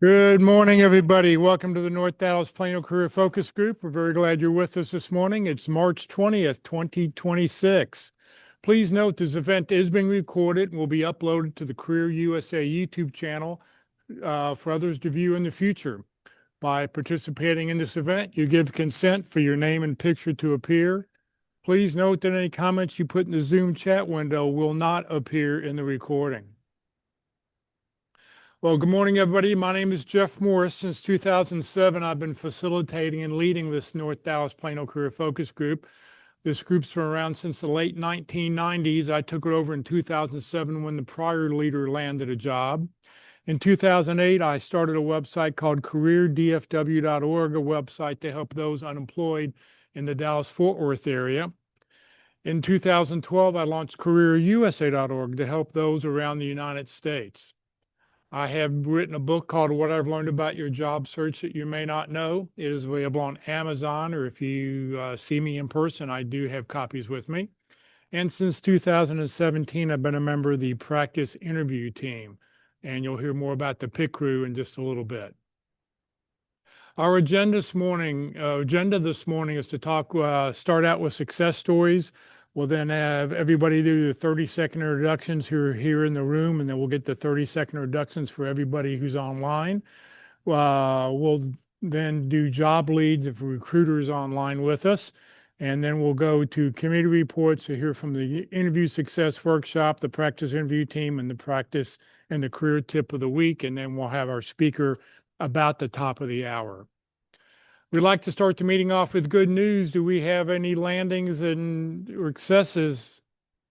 Good morning, everybody. Welcome to the North Dallas Plano Career Focus Group. We're very glad you're with us this morning. It's March 20th, 2026. Please note this event is being recorded and will be uploaded to the Career USA YouTube channel for others to view in the future. By participating in this event, you give consent for your name and picture to appear. Please note that any comments you put in the Zoom chat window will not appear in the recording. Well, good morning, everybody. My name is Jeff Morris. Since 2007, I've been facilitating and leading this North Dallas Plano Career Focus Group. This group's been around since the late 1990s. I took it over in 2007 when the prior leader landed a job. In 2008, I started a website called careerdfw.org, a website to help those unemployed in the Dallas-Fort Worth area. In 2012, I launched careerusa.org to help those around the United States. I have written a book called What I've Learned About Your Job Search That You May Not Know. It is available on Amazon, or if you see me in person, I do have copies with me. And since 2017, I've been a member of the practice interview team, and you'll hear more about the PIC crew in just a little bit. Our agenda this morning is to start out with success stories. We'll then have everybody do the 30-second introductions who are here in the room, and then we'll get the 30-second introductions for everybody who's online. We'll then do job leads if a recruiter is online with us. And then we'll go to committee reports to hear from the interview success workshop, the practice interview team, and the practice and the career tip of the week. And then we'll have our speaker about the top of the hour. We'd like to start the meeting off with good news. Do we have any landings and or successes,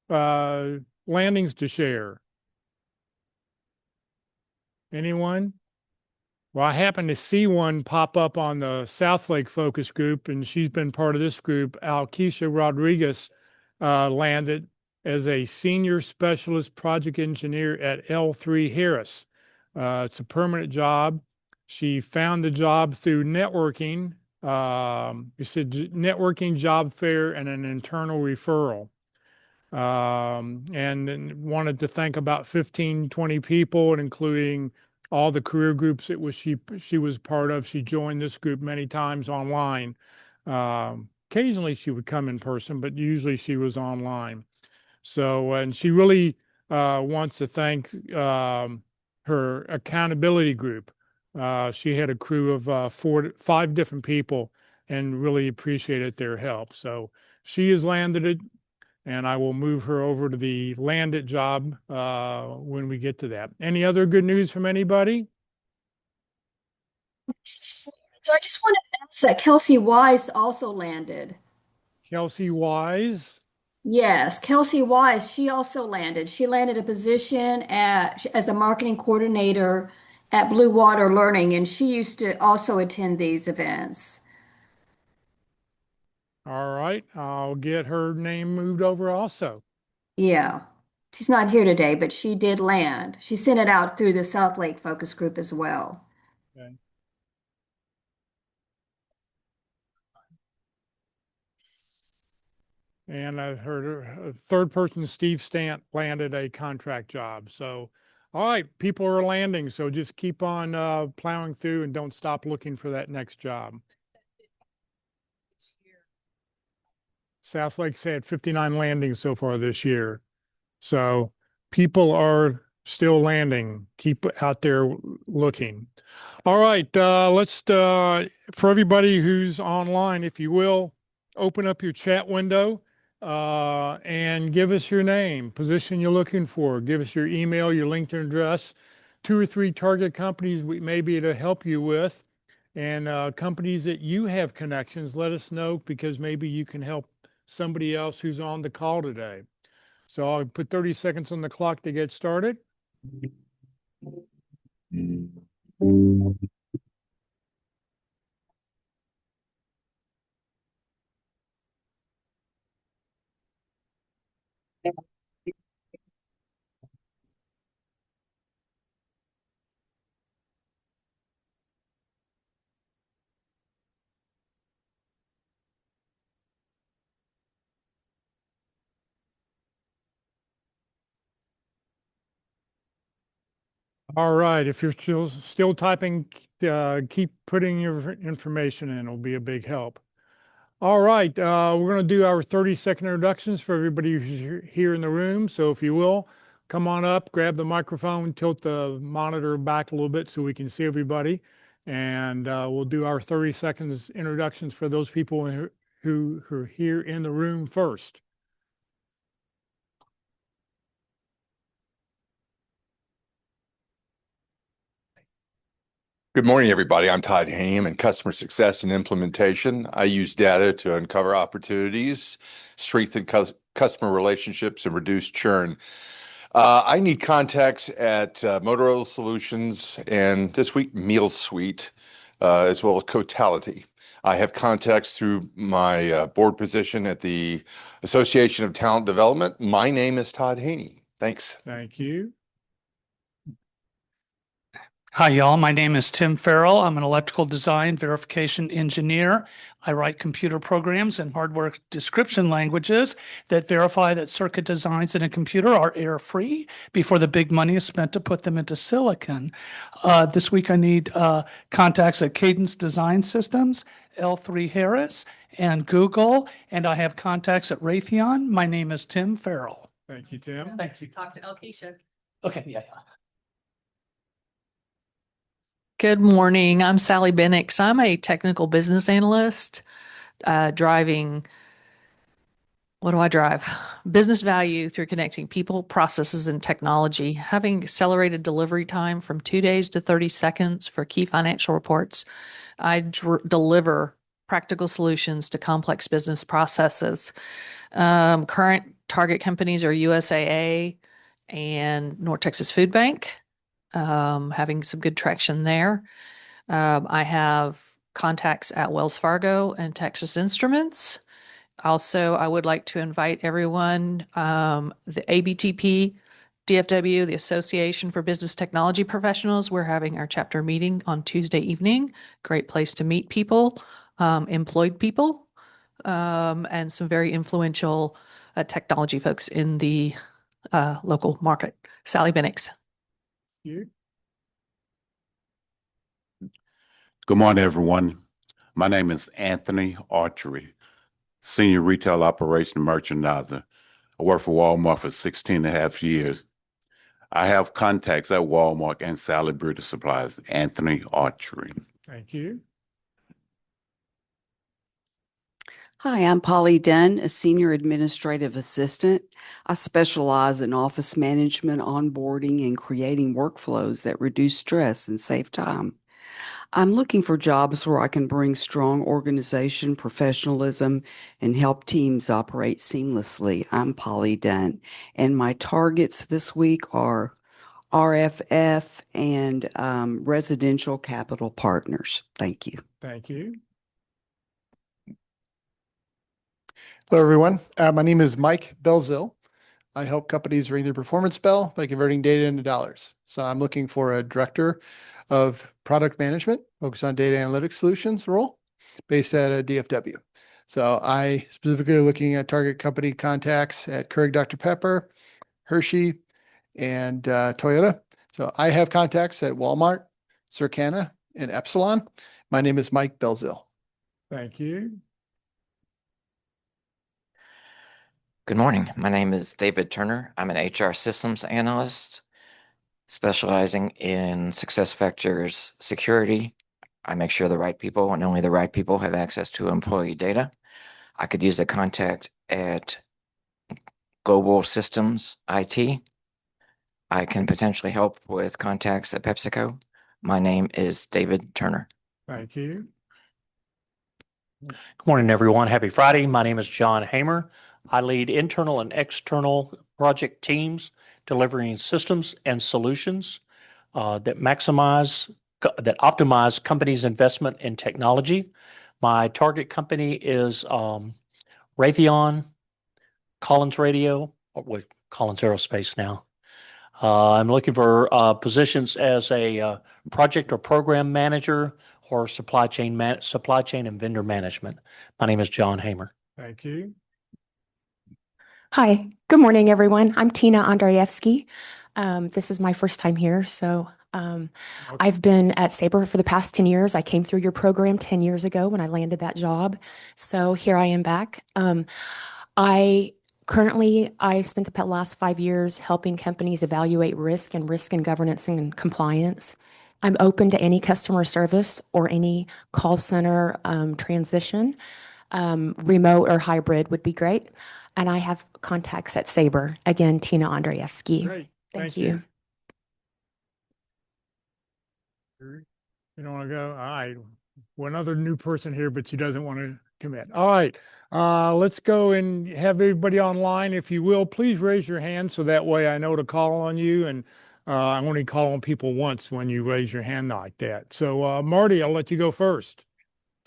landings to share? Anyone? Well, I happened to see one pop up on the Southlake Focus Group, and she's been part of this group. Alkeisha Rodriguez landed as a senior specialist project engineer at L3 Harris. It's a permanent job. She found the job through networking. You said networking, job fair, and an internal referral. And then wanted to thank about 15, 20 people, and including all the career groups she was part of. She joined this group many times online. Occasionally she would come in person, but usually she was online. So, and she really wants to thank her accountability group. She had a crew of 5 different people and really appreciated their help. So she has landed it, and I will move her over to the landed job when we get to that. Any other good news from anybody? So I just wanted to ask that Kelsey Wise also landed. Kelsey Wise. Yes, Kelsey Wise, she also landed. She landed a position as a marketing coordinator at Blue Water Learning, and she used to also attend these events. All right, I'll get her name moved over also. Yeah, she's not here today, but she did land. She sent it out through the South Lake Focus Group as well. Okay. And I've heard a third person, Steve Stant, landed a contract job. So, all right, people are landing. So just keep on plowing through and don't stop looking for that next job. South Lake's had 59 landings so far this year. So people are still landing. Keep out there looking. All right, let's, for everybody who's online, if you will, open up your chat window and give us your name, position you're looking for. Give us your email, your LinkedIn address, 2 or 3 target companies we may be able to help you with, and companies that you have connections. Let us know, because maybe you can help somebody else who's on the call today. So I'll put 30 seconds on the clock to get started. All right, if you're still typing, keep putting your information in. It'll be a big help. All right, we're going to do our 30-second introductions for everybody who's here in the room. So if you will, come on up, grab the microphone, tilt the monitor back a little bit so we can see everybody. And we'll do our 30 seconds introductions for those people who are here in the room first. Good morning, everybody. I'm Todd Haim in customer success and implementation. I use data to uncover opportunities, strengthen customer relationships, and reduce churn. I need contacts at Motorola Solutions and this week Meal Suite, as well as Cotality. I have contacts through my board position at the Association of Talent Development. My name is Todd Haney. Thanks. Thank you. Hi, y'all. My name is Tim Farrell. I'm an electrical design verification engineer. I write computer programs and hardware description languages that verify that circuit designs in a computer are error-free before the big money is spent to put them into silicon. This week I need contacts at Cadence Design Systems, L3 Harris, and Google, and I have contacts at Raytheon. My name is Tim Farrell. Thank you, Tim. Thank you. Talk to Elkeisha. Okay, yeah. Good morning. I'm Sally Bennix. I'm a technical business analyst, driving, what do I drive? Business value through connecting people, processes, and technology, having accelerated delivery time from 2 days to 30 seconds for key financial reports. I deliver practical solutions to complex business processes. Current target companies are USAA and North Texas Food Bank. Having some good traction there. I have contacts at Wells Fargo and Texas Instruments. Also, I would like to invite everyone, the ABTP, DFW, the Association for Business Technology Professionals. We're having our chapter meeting on Tuesday evening. Great place to meet people, employed people, and some very influential technology folks in the local market. Sally Bennix. You. Good morning, everyone. My name is Anthony Archery, Senior Retail Operation Merchandiser. I worked for Walmart for 16 and a half years. I have contacts at Walmart and Sally Beauty Supplies, Anthony Archery. Thank you. Hi, I'm Polly Dunn, a Senior Administrative Assistant. I specialize in office management, onboarding, and creating workflows that reduce stress and save time. I'm looking for jobs where I can bring strong organization, professionalism, and help teams operate seamlessly. I'm Polly Dunn, and my targets this week are RFF and Residential Capital Partners. Thank you. Thank you. Hello, everyone. My name is Mike Belzil. I help companies ring their performance bell by converting data into dollars. So I'm looking for a director of product management, focused on data analytics solutions role based at a DFW. So I specifically looking at target company contacts at Keurig Dr. Pepper, Hershey, and Toyota. So I have contacts at Walmart, Circana, and Epsilon. My name is Mike Belzil. Thank you. Good morning. My name is David Turner. I'm an HR systems analyst specializing in SuccessFactors security. I make sure the right people and only the right people have access to employee data. I could use a contact at Global Systems IT. I can potentially help with contacts at PepsiCo. My name is David Turner. Thank you. Good morning, everyone. Happy Friday. My name is John Hamer. I lead internal and external project teams delivering systems and solutions that optimize companies' investment in technology. My target company is Raytheon, Collins Radio, or with Collins Aerospace now. I'm looking for positions as a project or program manager or supply chain and vendor management. My name is John Hamer. Thank you. Hi, good morning, everyone. I'm Tina Andrzejewski. This is my first time here, so I've been at Sabre for the past 10 years. I came through your program 10 years ago when I landed that job. So here I am back. I spent the last 5 years helping companies evaluate risk and governance and compliance. I'm open to any customer service or any call center transition. Remote or hybrid would be great. And I have contacts at Sabre. Again, Tina Andreevsky. Great. Thank you. You don't want to go? All right. One other new person here, but she doesn't want to commit. All right. Let's go and have everybody online. If you will, please raise your hand so that way I know to call on you. And I only call on people once when you raise your hand like that. So Marty, I'll let you go first.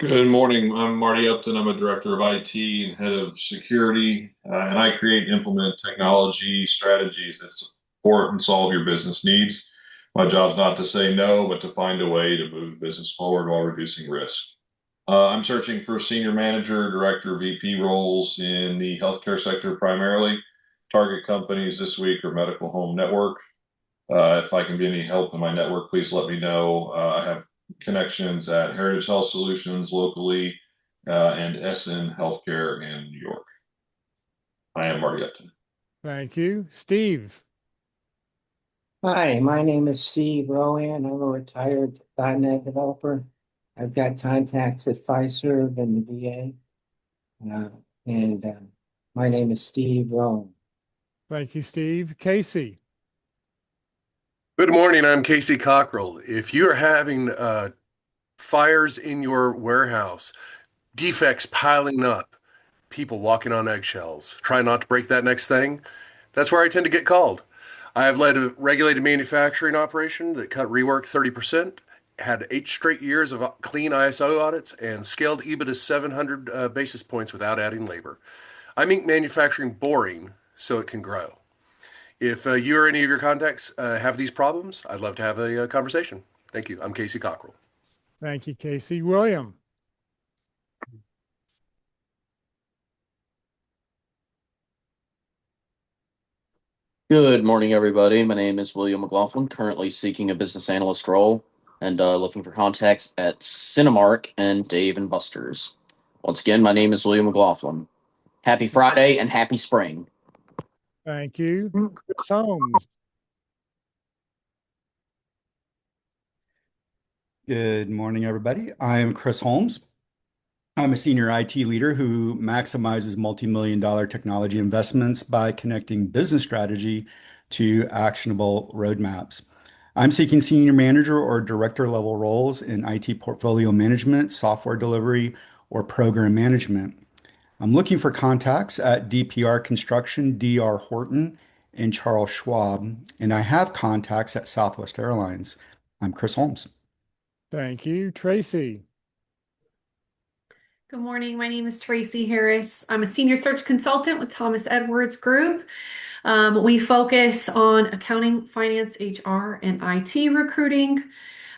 Good morning. I'm Marty Upton. I'm a director of IT and head of security, and I create and implement technology strategies that support and solve your business needs. My job's not to say no, but to find a way to move business forward while reducing risk. I'm searching for senior manager, director, VP roles in the healthcare sector primarily. Target companies this week are Medical Home Network. If I can be any help in my network, please let me know. I have connections at Heritage Health Solutions locally and SN Healthcare in New York. I am Marty Upton. Thank you. Steve. Hi, my name is Steve Rowan. I'm a retired .NET developer. I've got contacts at Fiserv and the VA. My name is Steve Rowan. Thank you, Steve. Casey. Good morning. I'm Casey Cockrell. If you're having fires in your warehouse, defects piling up, people walking on eggshells, trying not to break that next thing, that's where I tend to get called. I have led a regulated manufacturing operation that cut rework 30%, had 8 straight years of clean ISO audits, and scaled EBITDA 700 basis points without adding labor. I make manufacturing boring so it can grow. If you or any of your contacts have these problems, I'd love to have a conversation. Thank you. I'm Casey Cockrell. Thank you, Casey. William. Good morning, everybody. My name is William McLaughlin, currently seeking a business analyst role and looking for contacts at Cinemark and Dave & Buster's. Once again, my name is William McLaughlin. Happy Friday and happy spring. Thank you. Chris Holmes. Good morning, everybody. I am Chris Holmes. I'm a senior IT leader who maximizes multi-million-dollar technology investments by connecting business strategy to actionable roadmaps. I'm seeking senior manager or director level roles in IT portfolio management, software delivery, or program management. I'm looking for contacts at DPR Construction, DR Horton, and Charles Schwab, and I have contacts at Southwest Airlines. I'm Chris Holmes. Thank you. Tracy. Good morning. My name is Tracy Harris. I'm a senior search consultant with Thomas Edwards Group. We focus on accounting, finance, HR, and IT recruiting,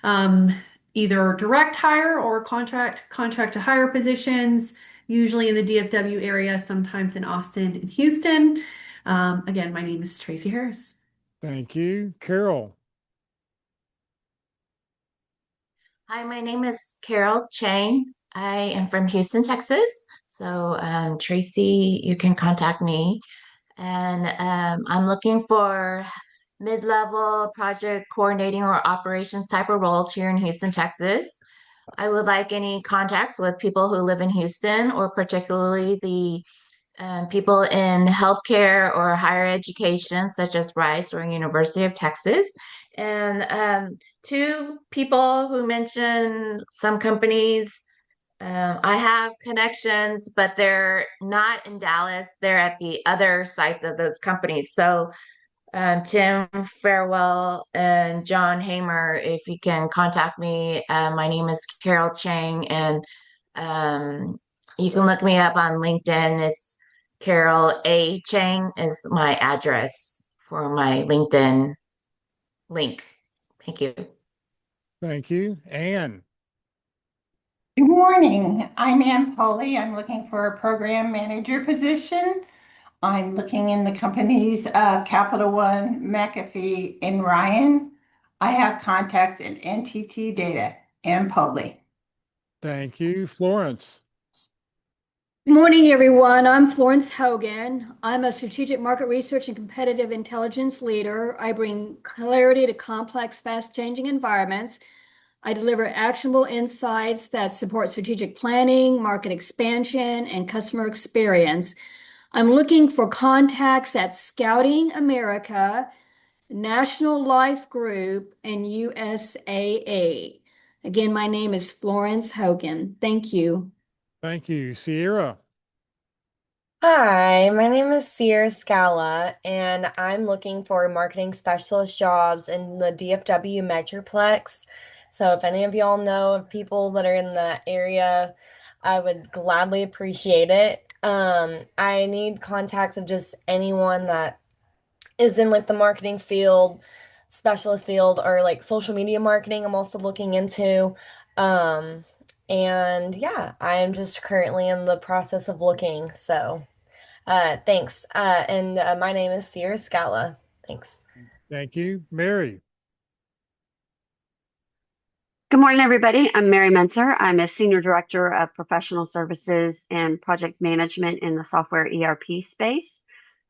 either direct hire or contract to hire positions, usually in the DFW area, sometimes in Austin and Houston. Again, my name is Tracy Harris. Thank you. Carol. Hi, my name is Carol Chang. I am from Houston, Texas. So, Tracy, you can contact me. And I'm looking for mid-level project coordinating or operations type of roles here in Houston, Texas. I would like any contacts with people who live in Houston, or particularly the people in healthcare or higher education, such as Rice or University of Texas. And 2 people who mentioned some companies. I have connections, but they're not in Dallas. They're at the other sites of those companies. So Tim Farewell and John Hamer, if you can contact me. My name is Carol Chang, and you can look me up on LinkedIn. It's Carol A. Chang is my address for my LinkedIn link. Thank you. Thank you. Anne. Good morning. I'm Ann Poley. I'm looking for a program manager position. I'm looking in the companies Capital One, McAfee, and Ryan. I have contacts in NTT Data and Publi. Thank you. Florence. Good morning, everyone. I'm Florence Hogan. I'm a strategic market research and competitive intelligence leader. I bring clarity to complex, fast-changing environments. I deliver actionable insights that support strategic planning, market expansion, and customer experience. I'm looking for contacts at Scouting America, National Life Group, and USAA. Again, my name is Florence Hogan. Thank you. Thank you. Sierra. Hi, my name is Sierra Scala, and I'm looking for marketing specialist jobs in the DFW Metroplex. So if any of y'all know of people that are in that area, I would gladly appreciate it. I need contacts of just anyone that is in like the marketing field, specialist field, or like social media marketing. I'm also looking into. Um, and yeah, I am just currently in the process of looking. So. Thanks. And my name is Sierra Scala. Thanks. Thank you. Mary. Good morning, everybody. I'm Mary Mentor. I'm a Senior Director of Professional Services and Project Management in the software ERP space.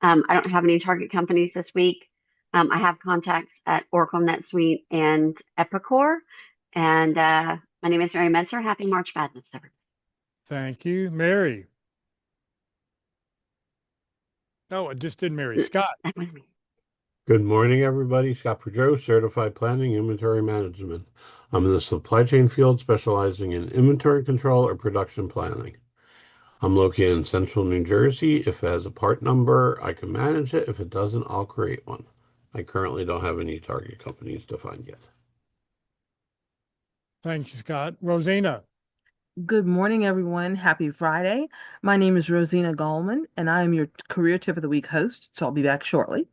I don't have any target companies this week. I have contacts at Oracle, NetSuite, and Epicor. And my name is Mary Mentor. Happy March Madness, everybody. Thank you. Mary. Oh, it just did Mary. Scott. That was me. Good morning, everybody. Scott Pedro, Certified Planning Inventory Management. I'm in the supply chain field specializing in inventory control or production planning. I'm located in central New Jersey. If it has a part number, I can manage it. If it doesn't, I'll create one. I currently don't have any target companies defined yet. Thank you, Scott. Rosina. Good morning, everyone. Happy Friday. My name is Rosina Gallman, and I am your Career Tip of the Week host, so I'll be back shortly.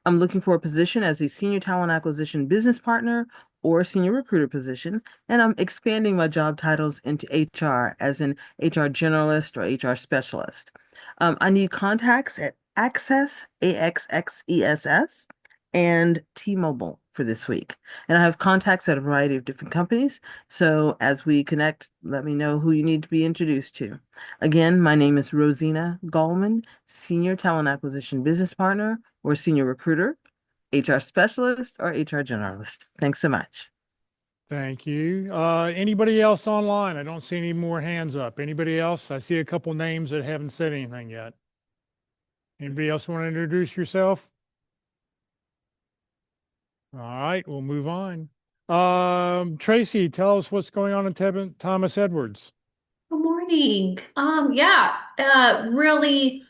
I'm looking for a position as a Senior Talent Acquisition Business Partner or a Senior Recruiter position, and I'm expanding my job titles into HR, as in HR Generalist or HR Specialist. I need contacts at Access, AXXESS, and T-Mobile for this week. And I have contacts at a variety of different companies. So as we connect, let me know who you need to be introduced to. Again, my name is Rosina Gallman, Senior Talent Acquisition Business Partner or Senior Recruiter, HR Specialist, or HR Generalist. Thanks so much. Thank you. Anybody else online? I don't see any more hands up. Anybody else? I see a couple names that haven't said anything yet. Anybody else want to introduce yourself? All right, we'll move on. Tracy, tell us what's going on in Thomas Edwards. Good morning. Really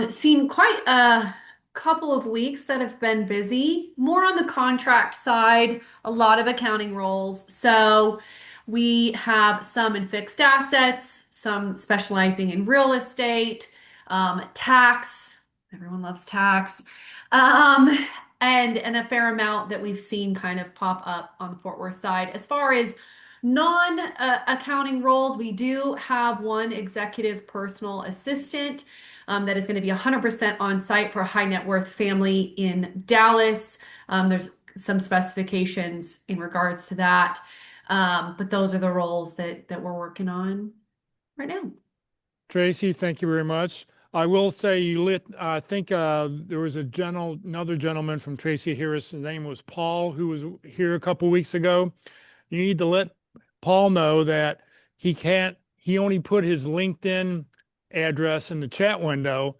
seen quite a couple of weeks that have been busy, more on the contract side, a lot of accounting roles. So we have some in fixed assets, some specializing in real estate, tax. Everyone loves tax. Um, and a fair amount that we've seen kind of pop up on the Fort Worth side. As far as non-accounting roles, we do have one executive personal assistant that is going to be 100% on site for a high net worth family in Dallas. There's some specifications in regards to that. But those are the roles that we're working on right now. Tracy, thank you very much. I will say I think there was another gentleman from Tracy Harris. His name was Paul, who was here a couple weeks ago. You need to let Paul know that he only put his LinkedIn address in the chat window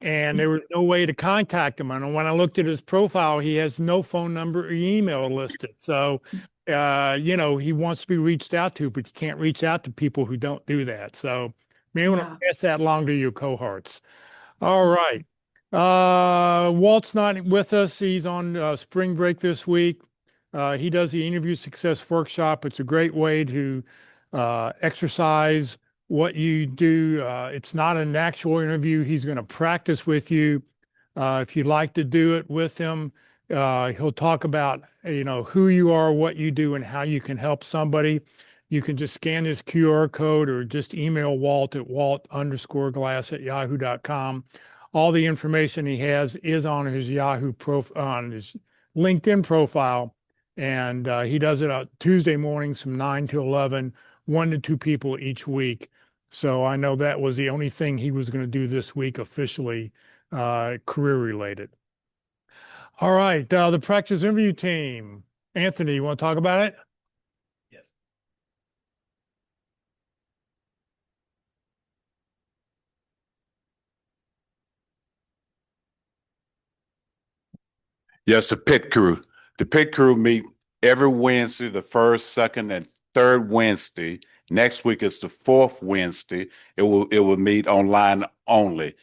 and there was no way to contact him. And when I looked at his profile, he has no phone number or email listed. So, he wants to be reached out to, but you can't reach out to people who don't do that. So maybe want to pass that along to your cohorts. All right. Walt's not with us. He's on spring break this week. He does the interview success workshop. It's a great way to exercise what you do. It's not an actual interview. He's going to practice with you. If you'd like to do it with him, he'll talk about, who you are, what you do, and how you can help somebody. You can just scan this QR code or just email Walt at walt_glass@yahoo.com. All the information he has is on his on his LinkedIn profile. And he does it on Tuesday mornings from 9 to 11, 1 to 2 people each week. So I know that was the only thing he was going to do this week officially, career related. All right, the practice interview team. Anthony, you want to talk about it? Yes, the pit crew. The pit crew meet every Wednesday, the first, second, and third Wednesday. Next week is the fourth Wednesday. It will meet online only.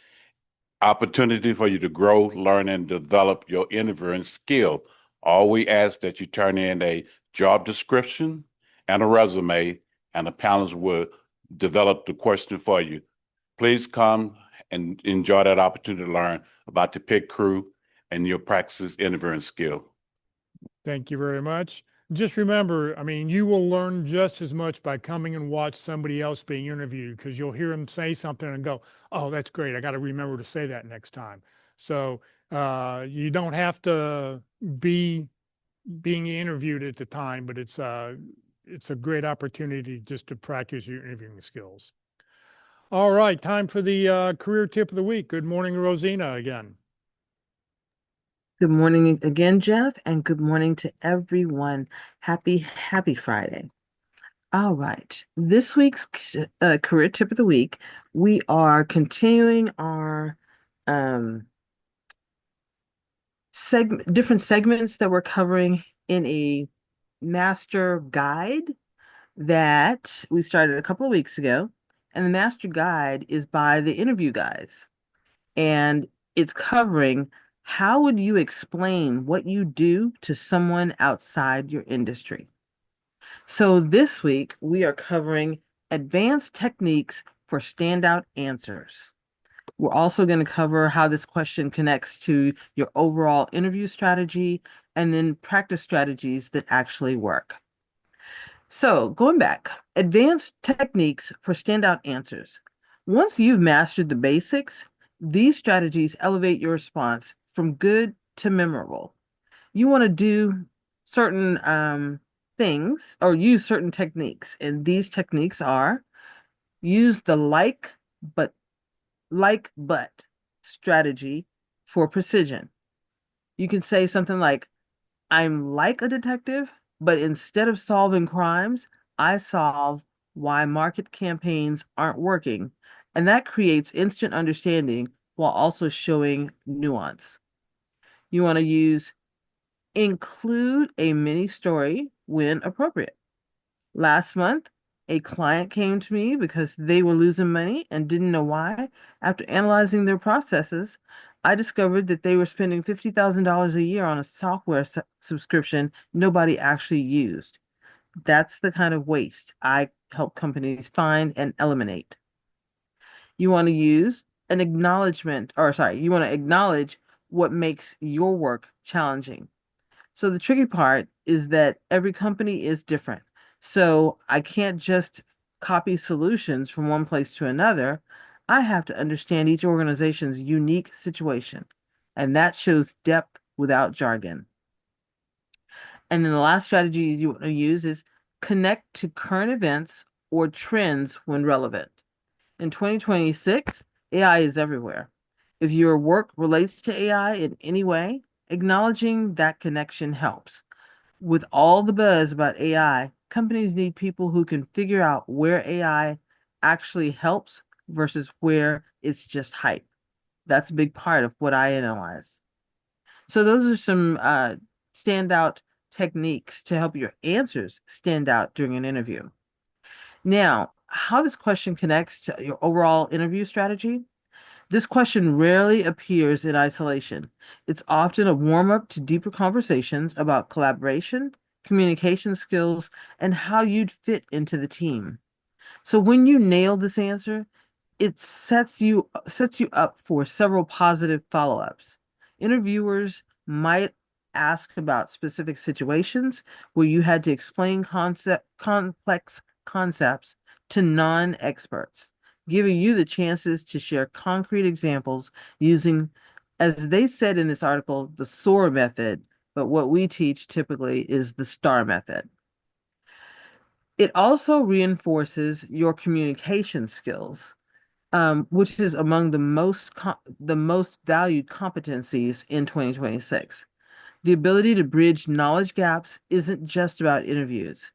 Opportunity for you to grow, learn, and develop your interviewing skill. All we ask that you turn in a job description and a resume, and the panelists will develop the question for you. Please come and enjoy that opportunity to learn about the pit crew and your practice interviewing skill. Thank you very much. Just remember, I mean, you will learn just as much by coming and watch somebody else being interviewed, because you'll hear them say something and go, oh, that's great. I got to remember to say that next time. So you don't have to be being interviewed at the time, but it's a great opportunity just to practice your interviewing skills. All right, time for the career tip of the week. Good morning, Rosina, again. Good morning again, Jeff, and good morning to everyone. Happy Friday. All right. This week's career tip of the week, we are continuing our different segments that we're covering in a master guide that we started a couple of weeks ago. And the master guide is by the interview guys. And it's covering how would you explain what you do to someone outside your industry. So this week we are covering advanced techniques for standout answers. We're also going to cover how this question connects to your overall interview strategy and then practice strategies that actually work. So going back, advanced techniques for standout answers. Once you've mastered the basics, these strategies elevate your response from good to memorable. You want to do certain things or use certain techniques, and these techniques are use the like but strategy for precision. You can say something like, I'm like a detective, but instead of solving crimes, I solve why market campaigns aren't working. And that creates instant understanding while also showing nuance. You want to use include a mini story when appropriate. Last month, a client came to me because they were losing money and didn't know why. After analyzing their processes, I discovered that they were spending $50,000 a year on a software subscription nobody actually used. That's the kind of waste I help companies find and eliminate. You want to use an acknowledgement, or sorry, you want to acknowledge what makes your work challenging. So the tricky part is that every company is different. So I can't just copy solutions from one place to another. I have to understand each organization's unique situation. And that shows depth without jargon. And then the last strategy you want to use is connect to current events or trends when relevant. In 2026, AI is everywhere. If your work relates to AI in any way, acknowledging that connection helps. With all the buzz about AI, companies need people who can figure out where AI actually helps versus where it's just hype. That's a big part of what I analyze. So those are some standout techniques to help your answers stand out during an interview. Now, how this question connects to your overall interview strategy. This question rarely appears in isolation. It's often a warm-up to deeper conversations about collaboration, communication skills, and how you'd fit into the team. So when you nail this answer, it sets you up for several positive follow-ups. Interviewers might ask about specific situations where you had to explain complex concepts to non-experts, giving you the chances to share concrete examples using, as they said in this article, the SOAR method but what we teach typically is the STAR method. It also reinforces your communication skills, which is among the most valued competencies in 2026. The ability to bridge knowledge gaps isn't just about interviews.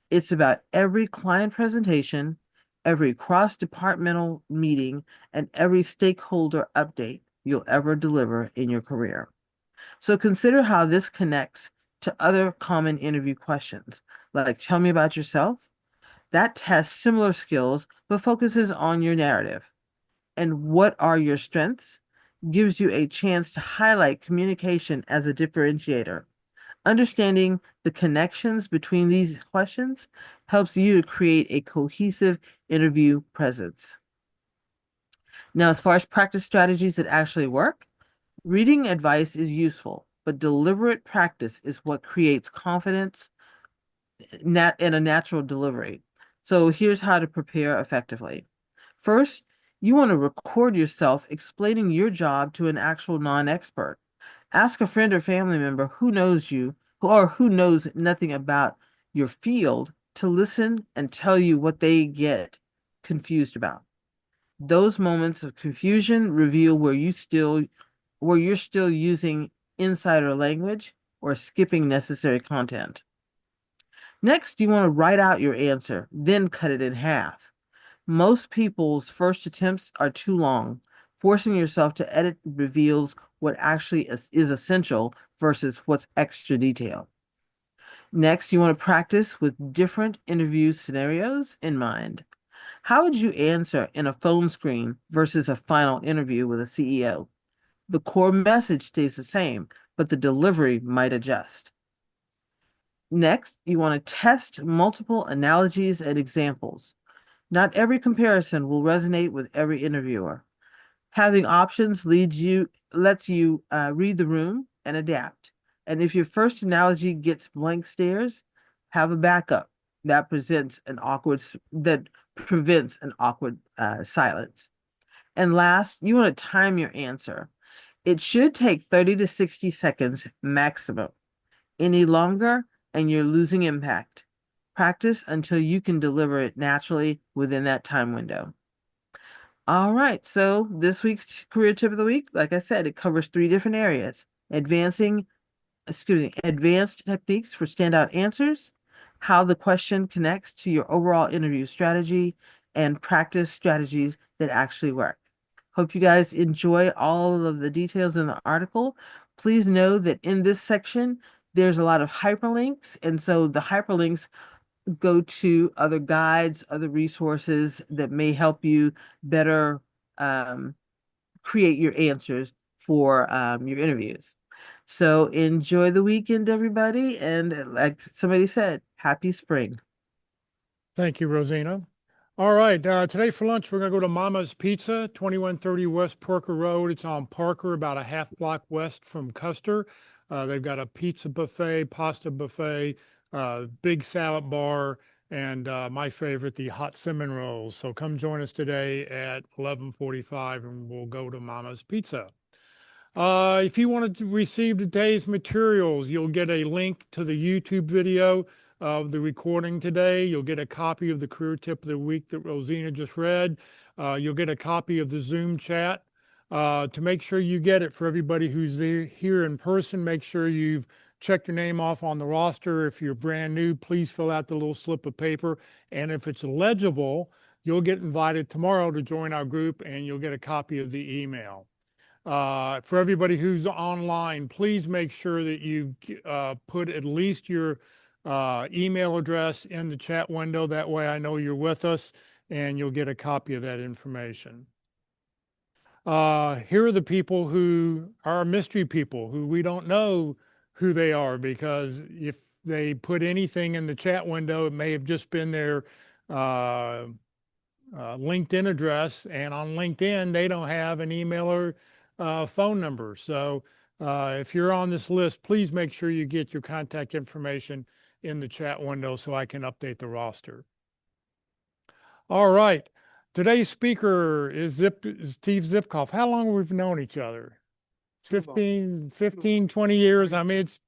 It's about every client presentation, every cross-departmental meeting, and every stakeholder update you'll ever deliver in your career. So consider how this connects to other common interview questions, like tell me about yourself. That tests similar skills, but focuses on your narrative. And what are your strengths? Gives you a chance to highlight communication as a differentiator. Understanding the connections between these questions helps you to create a cohesive interview presence. Now, as far as practice strategies that actually work, reading advice is useful, but deliberate practice is what creates confidence in a natural delivery. So here's how to prepare effectively. First, you want to record yourself explaining your job to an actual non-expert. Ask a friend or family member who knows you or who knows nothing about your field to listen and tell you what they get confused about. Those moments of confusion reveal where you're still using insider language or skipping necessary content. Next, you want to write out your answer, then cut it in half. Most people's first attempts are too long. Forcing yourself to edit reveals what actually is essential versus what's extra detail. Next, you want to practice with different interview scenarios in mind. How would you answer in a phone screen versus a final interview with a CEO? The core message stays the same, but the delivery might adjust. Next, you want to test multiple analogies and examples. Not every comparison will resonate with every interviewer. Having options lets you read the room and adapt. And if your first analogy gets blank stares, have a backup that prevents an awkward silence. And last, you want to time your answer. It should take 30 to 60 seconds maximum. Any longer, and you're losing impact. Practice until you can deliver it naturally within that time window. All right, so this week's career tip of the week, like I said, it covers 3 different areas. Advanced techniques for standout answers, how the question connects to your overall interview strategy, and practice strategies that actually work. Hope you guys enjoy all of the details in the article. Please know that in this section, there's a lot of hyperlinks, and so the hyperlinks go to other guides, other resources that may help you better create your answers for your interviews. So enjoy the weekend, everybody. And like somebody said, happy spring. Thank you, Rosina. All right, today for lunch, we're going to go to Mama's Pizza, 2130 West Parker Road. It's on Parker, about a half block west from Custer. They've got a pizza buffet, pasta buffet, big salad bar, and my favorite, the hot cinnamon rolls. So come join us today at 11:45 and we'll go to Mama's Pizza. If you wanted to receive today's materials, you'll get a link to the YouTube video of the recording today. You'll get a copy of the career tip of the week that Rosina just read. You'll get a copy of the Zoom chat. To make sure you get it for everybody who's here in person, make sure you've checked your name off on the roster. If you're brand new, please fill out the little slip of paper. And if it's legible, you'll get invited tomorrow to join our group and you'll get a copy of the email. For everybody who's online, please make sure that you put at least your email address in the chat window. That way I know you're with us and you'll get a copy of that information. Here are the people who are mystery people who we don't know who they are, because if they put anything in the chat window, it may have just been their LinkedIn address, and on LinkedIn, they don't have an email or phone number. So if you're on this list, please make sure you get your contact information in the chat window so I can update the roster. All right. Today's speaker is Steve Zipkoff. How long have we known each other? 15, 20 years. I mean, it's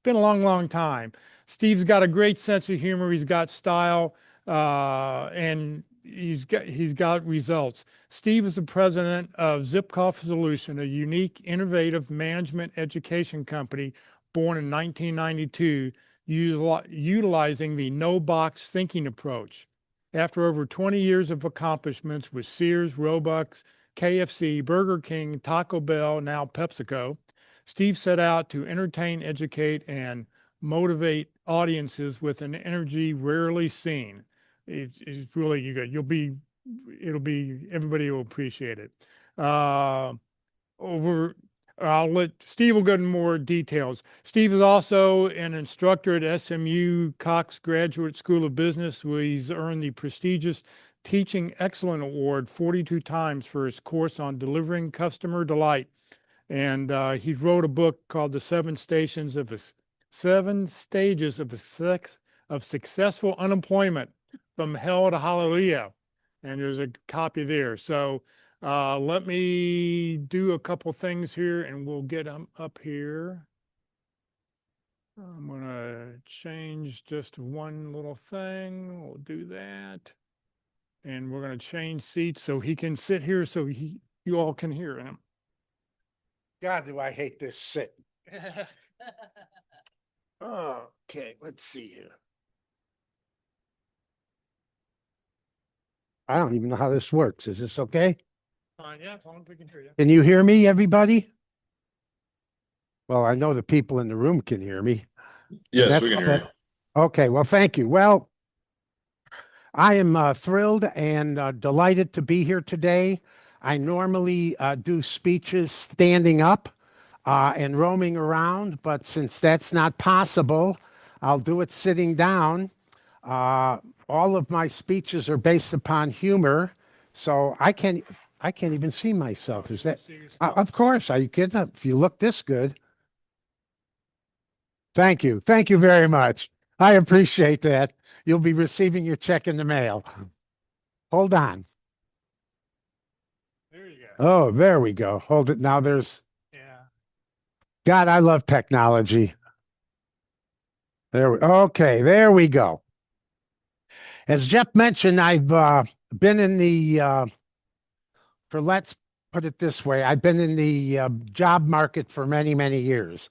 been a long, long time. Steve's got a great sense of humor. He's got style, and he's got results. Steve is the president of Zipkoff Solution, a unique, innovative management education company born in 1992, utilizing the no-box thinking approach. After over 20 years of accomplishments with Sears, Robux, KFC, Burger King, Taco Bell, now PepsiCo, Steve set out to entertain, educate, and motivate audiences with an energy rarely seen. It's really good. Everybody will appreciate it. I'll let Steve will go into more details. Steve is also an instructor at SMU Cox Graduate School of Business, where he's earned the prestigious Teaching Excellent Award 42 times for his course on delivering customer delight. And he wrote a book called The Seven Stages of Successful Unemployment, From Hell to Hallelujah. And there's a copy there. So let me do a couple things here and we'll get them up here. I'm going to change just one little thing. We'll do that. And we're going to change seats so he can sit here so you all can hear him. God, do I hate this sit. Okay, let's see here. I don't even know how this works. Is this okay? Fine, yeah, as long as we can hear you. Can you hear me, everybody? Well, I know the people in the room can hear me. Yes, we can hear you. Okay, well, thank you. Well, I am thrilled and delighted to be here today. I normally do speeches standing up and roaming around, but since that's not possible, I'll do it sitting down. All of my speeches are based upon humor, so I can't even see myself. Is that? Of course, are you kidding? If you look this good. Thank you. Thank you very much. I appreciate that. You'll be receiving your check in the mail. Hold on. There you go. Oh, there we go. Hold it. Now there's. Yeah. God, I love technology. Okay, there we go. As Jeff mentioned, I've been in the, let's put it this way, I've been in the job market for many, many years.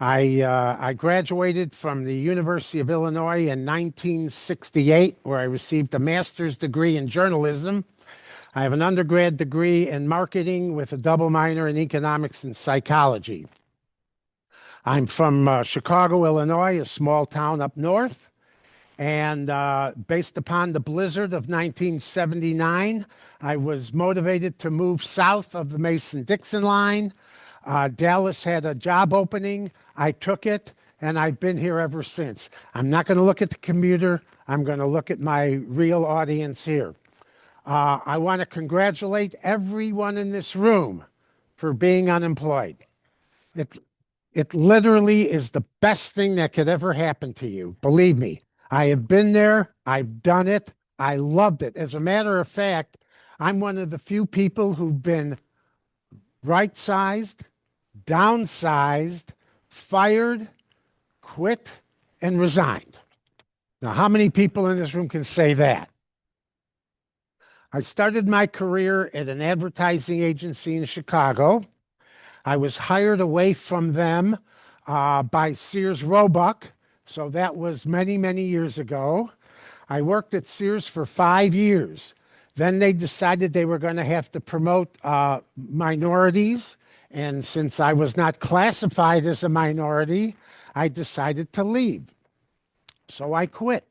I graduated from the University of Illinois in 1968, where I received a master's degree in journalism. I have an undergrad degree in marketing with a double minor in economics and psychology. I'm from Chicago, Illinois, a small town up north. And based upon the blizzard of 1979, I was motivated to move south of the Mason-Dixon line. Dallas had a job opening. I took it, and I've been here ever since. I'm not going to look at the commuter. I'm going to look at my real audience here. I want to congratulate everyone in this room for being unemployed. It literally is the best thing that could ever happen to you. Believe me, I have been there. I've done it. I loved it. As a matter of fact, I'm one of the few people who've been right-sized, downsized, fired, quit, and resigned. Now, how many people in this room can say that? I started my career at an advertising agency in Chicago. I was hired away from them by Sears Roebuck, so that was many, many years ago. I worked at Sears for 5 years. Then they decided they were going to have to promote minorities, and since I was not classified as a minority, I decided to leave. So I quit.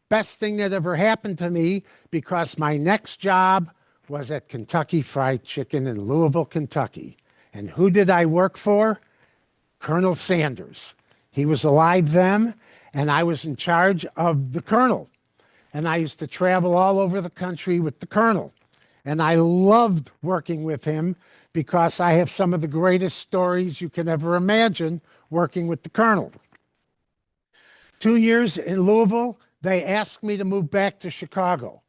Best thing that ever happened to me, because my next job was at Kentucky Fried Chicken in Louisville, Kentucky. And who did I work for? Colonel Sanders. He was alive then, and I was in charge of the Colonel. And I used to travel all over the country with the Colonel. And I loved working with him because I have some of the greatest stories you can ever imagine working with the Colonel. 2 years in Louisville, they asked me to move back to Chicago.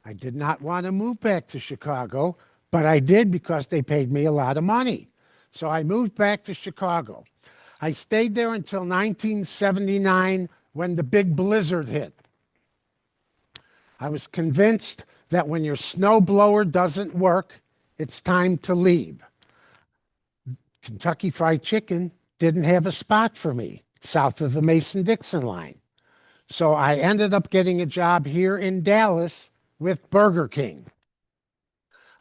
I did not want to move back to Chicago, but I did because they paid me a lot of money. So I moved back to Chicago. I stayed there until 1979 when the big blizzard hit. I was convinced that when your snowblower doesn't work, it's time to leave. Kentucky Fried Chicken didn't have a spot for me south of the Mason-Dixon line. So I ended up getting a job here in Dallas with Burger King.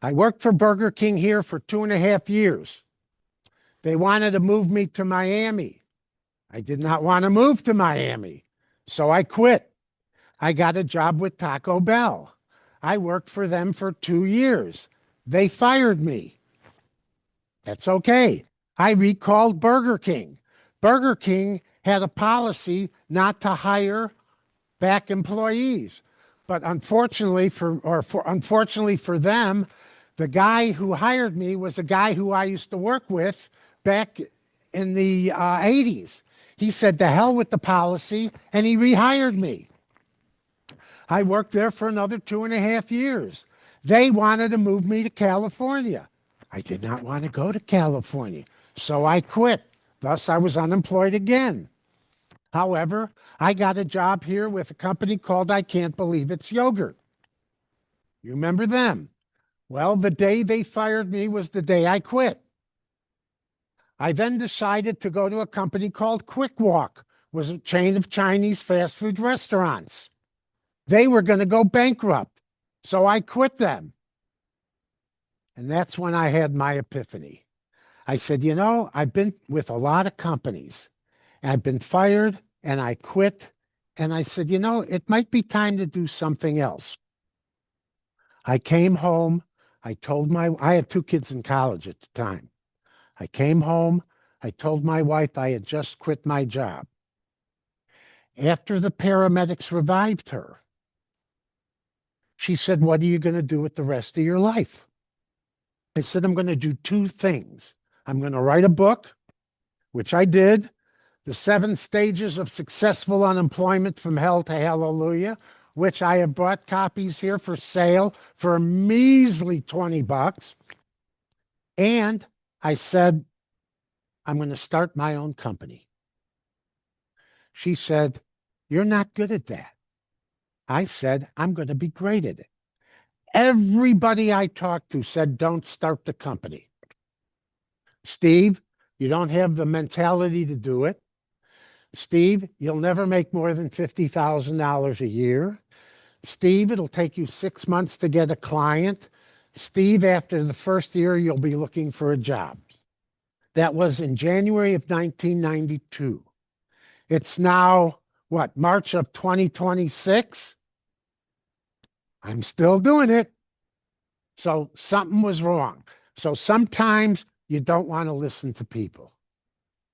I worked for Burger King here for 2.5 years. They wanted to move me to Miami. I did not want to move to Miami, so I quit. I got a job with Taco Bell. I worked for them for 2 years. They fired me. That's okay. I recalled Burger King. Burger King had a policy not to hire back employees. But unfortunately for them, the guy who hired me was a guy who I used to work with back in the 80s. He said, "The hell with the policy," and he rehired me. I worked there for another 2.5 years. They wanted to move me to California. I did not want to go to California, so I quit. Thus, I was unemployed again. However, I got a job here with a company called I Can't Believe It's Yogurt. You remember them? Well, the day they fired me was the day I quit. I then decided to go to a company called Quick Walk, was a chain of Chinese fast food restaurants. They were going to go bankrupt, so I quit them. And that's when I had my epiphany. I said, you know, I've been with a lot of companies. I've been fired and I quit. And I said, you know, it might be time to do something else. I came home. I had 2 kids in college at the time. I came home. I told my wife I had just quit my job. After the paramedics revived her, she said, "What are you going to do with the rest of your life?" I said, "I'm going to do 2 things. I'm going to write a book," which I did, The 7 Stages of Successful Unemployment from Hell to Hallelujah, which I have brought copies here for sale for a measly $20. And I said, "I'm going to start my own company." She said, "You're not good at that." I said, "I'm going to be great at it." Everybody I talked to said, "Don't start the company. Steve, you don't have the mentality to do it. Steve, you'll never make more than $50,000 a year. Steve, it'll take you 6 months to get a client. Steve, after the first year, you'll be looking for a job." That was in January of 1992. It's now, March of 2026? I'm still doing it. So something was wrong. So sometimes you don't want to listen to people.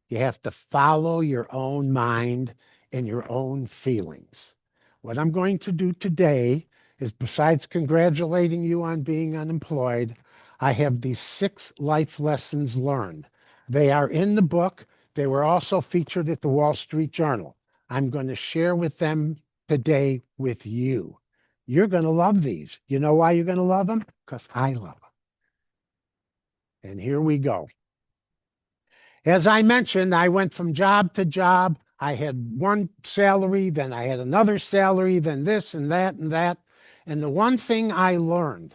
You have to follow your own mind and your own feelings. What I'm going to do today is, besides congratulating you on being unemployed, I have these 6 life lessons learned. They are in the book. They were also featured at the Wall Street Journal. I'm going to share with them today with you. You're going to love these. You know why you're going to love them? Because I love them. And here we go. As I mentioned, I went from job to job. I had one salary, then I had another salary, then this and that and that. And the one thing I learned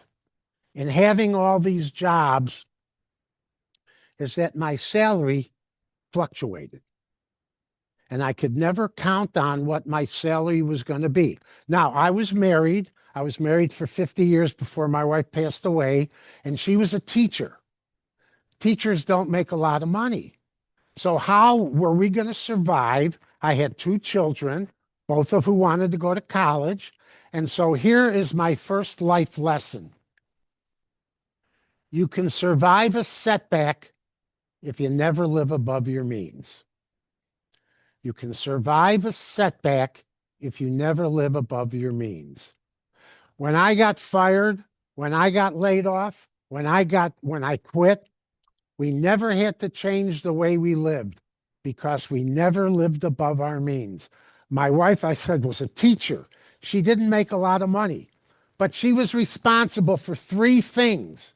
in having all these jobs is that my salary fluctuated. And I could never count on what my salary was going to be. Now, I was married. I was married for 50 years before my wife passed away, and she was a teacher. Teachers don't make a lot of money. So how were we going to survive? I had 2 children, both of who wanted to go to college. And so here is my first life lesson. You can survive a setback if you never live above your means. You can survive a setback if you never live above your means. When I got fired, when I got laid off, when I quit, we never had to change the way we lived because we never lived above our means. My wife, I said, was a teacher. She didn't make a lot of money, but she was responsible for 3 things.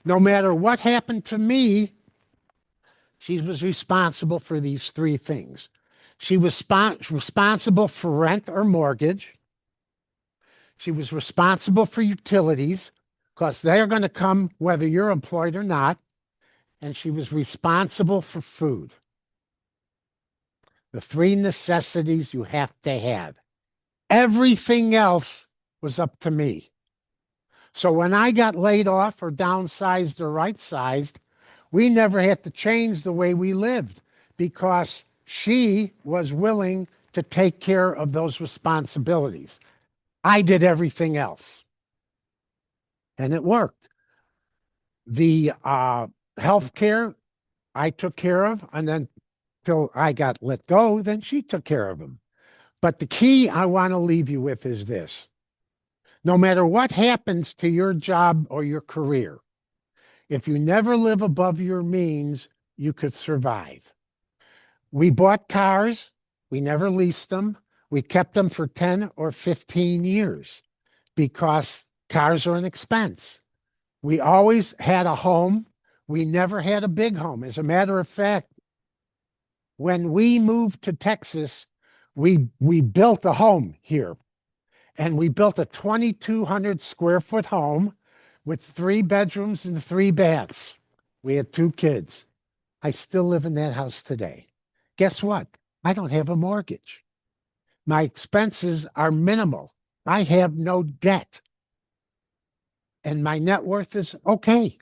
No matter what happened to me, She was responsible for these three things. She was responsible for rent or mortgage. She was responsible for utilities because they're going to come whether you're employed or not. And she was responsible for food. The three necessities you have to have. Everything else was up to me. So when I got laid off or downsized or right-sized, we never had to change the way we lived because she was willing to take care of those responsibilities. I did everything else. And it worked. The health care I took care of, and then till I got let go, then she took care of them. But the key I want to leave you with is this. No matter what happens to your job or your career, if you never live above your means, you could survive. We bought cars. We never leased them. We kept them for 10 or 15 years because cars are an expense. We always had a home. We never had a big home. As a matter of fact, when we moved to Texas, we built a home here. And we built a 2,200 square foot home with 3 bedrooms and 3 baths. We had 2 kids. I still live in that house today. Guess what? I don't have a mortgage. My expenses are minimal. I have no debt. And my net worth is okay.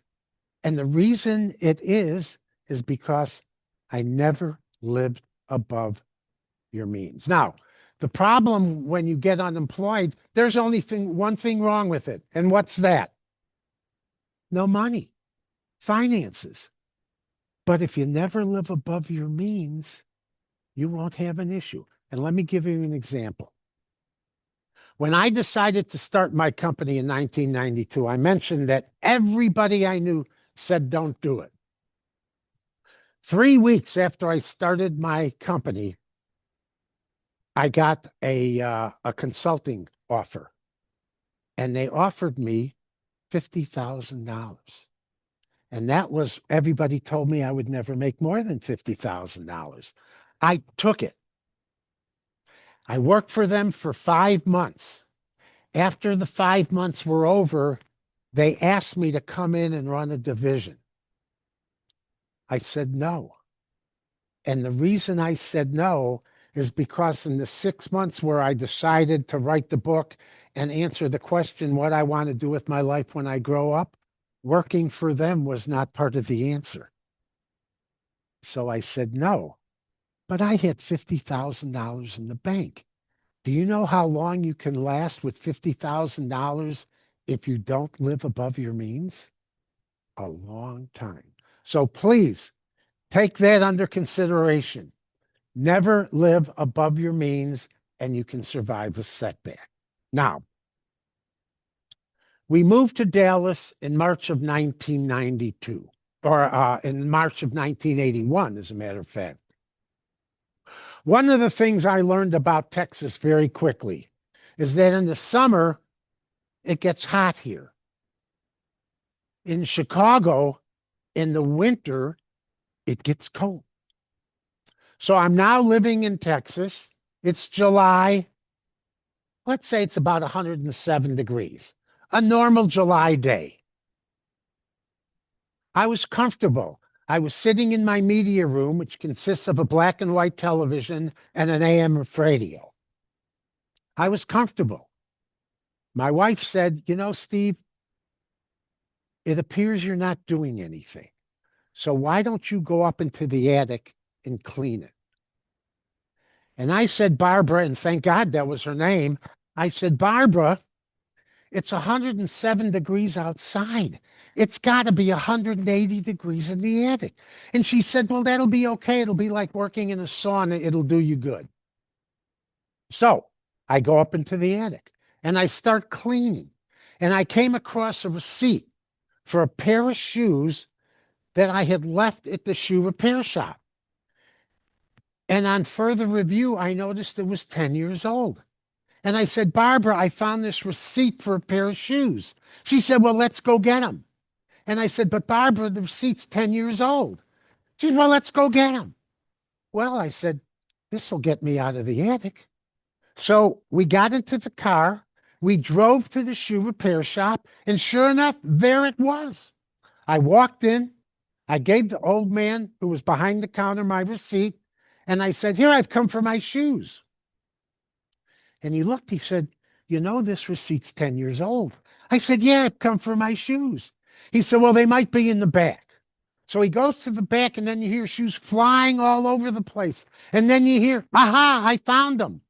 And the reason it is because I never lived above your means. Now, the problem when you get unemployed, there's only one thing wrong with it. And what's that? No money, finances. But if you never live above your means, you won't have an issue. And let me give you an example. When I decided to start my company in 1992, I mentioned that everybody I knew said, don't do it. 3 weeks after I started my company, I got a consulting offer, and they offered me $50,000. And that was, everybody told me I would never make more than $50,000. I took it. I worked for them for 5 months. After the 5 months were over, they asked me to come in and run a division. I said no. And the reason I said no is because in the 6 months where I decided to write the book and answer the question, what I want to do with my life when I grow up, working for them was not part of the answer. So I said no. But I had $50,000 in the bank. Do you know how long you can last with $50,000 if you don't live above your means? A long time. So please take that under consideration. Never live above your means, and you can survive a setback. Now, we moved to Dallas in March of 1992, or in March of 1981, as a matter of fact. One of the things I learned about Texas very quickly is that in the summer, it gets hot here. In Chicago, in the winter, it gets cold. So I'm now living in Texas. It's July. Let's say it's about 107 degrees, a normal July day. I was comfortable. I was sitting in my media room, which consists of a black and white television and an AM radio. I was comfortable. My wife said, you know, Steve, it appears you're not doing anything. So why don't you go up into the attic and clean it? And I said, Barbara, and thank God that was her name. I said, Barbara, it's 107 degrees outside. It's got to be 180 degrees in the attic. And she said, well, that'll be okay. It'll be like working in a sauna. It'll do you good. So I go up into the attic and I start cleaning. And I came across a receipt for a pair of shoes that I had left at the shoe repair shop. And on further review, I noticed it was 10 years old. And I said, Barbara, I found this receipt for a pair of shoes. She said, well, let's go get them. And I said, but Barbara, the receipt's 10 years old. She said, well, let's go get them. Well, I said, this will get me out of the attic. So we got into the car. We drove to the shoe repair shop, and sure enough, there it was. I walked in. I gave the old man who was behind the counter my receipt, and I said, here, I've come for my shoes. And he looked, he said, you know, this receipt's 10 years old. I said, yeah, I've come for my shoes. He said, well, they might be in the back. So he goes to the back, and then you hear shoes flying all over the place. And then you hear, aha, I found them.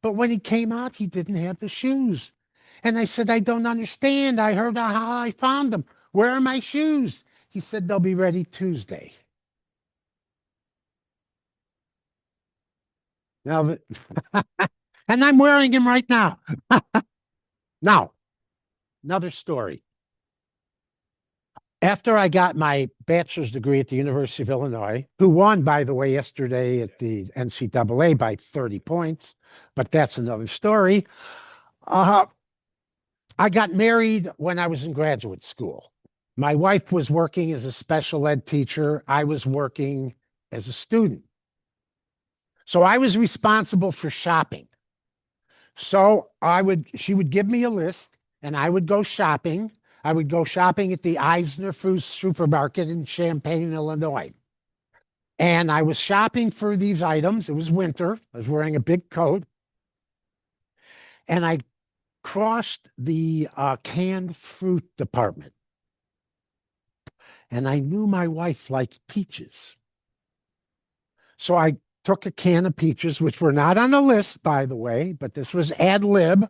But when he came out, he didn't have the shoes. And I said, I don't understand. I heard, aha, I found them. Where are my shoes? He said, they'll be ready Tuesday. Now, and I'm wearing them right now. Now, another story. After I got my bachelor's degree at the University of Illinois, who won, by the way, yesterday at the NCAA by 30 points, but that's another story. I got married when I was in graduate school. My wife was working as a special ed teacher. I was working as a student. So I was responsible for shopping. So she would give me a list, and I would go shopping. I would go shopping at the Eisner Food Supermarket in Champaign, Illinois. And I was shopping for these items. It was winter. I was wearing a big coat. And I crossed the canned fruit department. And I knew my wife liked peaches. So I took a can of peaches, which were not on the list, by the way, but this was ad lib.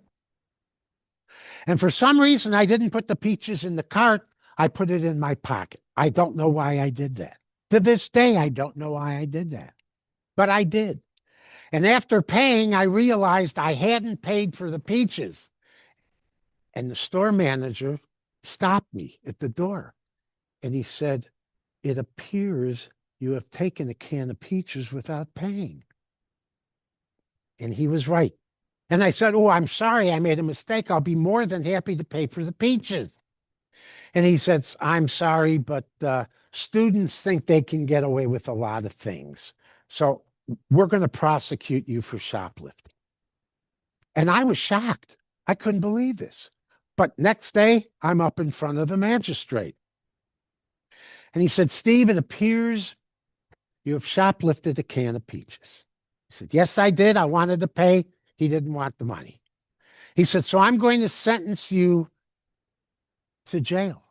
And for some reason, I didn't put the peaches in the cart. I put it in my pocket. I don't know why I did that. To this day, I don't know why I did that. But I did. And after paying, I realized I hadn't paid for the peaches. And the store manager stopped me at the door. And he said, it appears you have taken a can of peaches without paying. And he was right. And I said, oh, I'm sorry, I made a mistake. I'll be more than happy to pay for the peaches. And he said, I'm sorry, but students think they can get away with a lot of things. So we're going to prosecute you for shoplifting. And I was shocked. I couldn't believe this. But next day, I'm up in front of the magistrate. And he said, Steve, it appears you have shoplifted a can of peaches. He said, yes, I did. I wanted to pay. He didn't want the money. He said, so I'm going to sentence you to jail.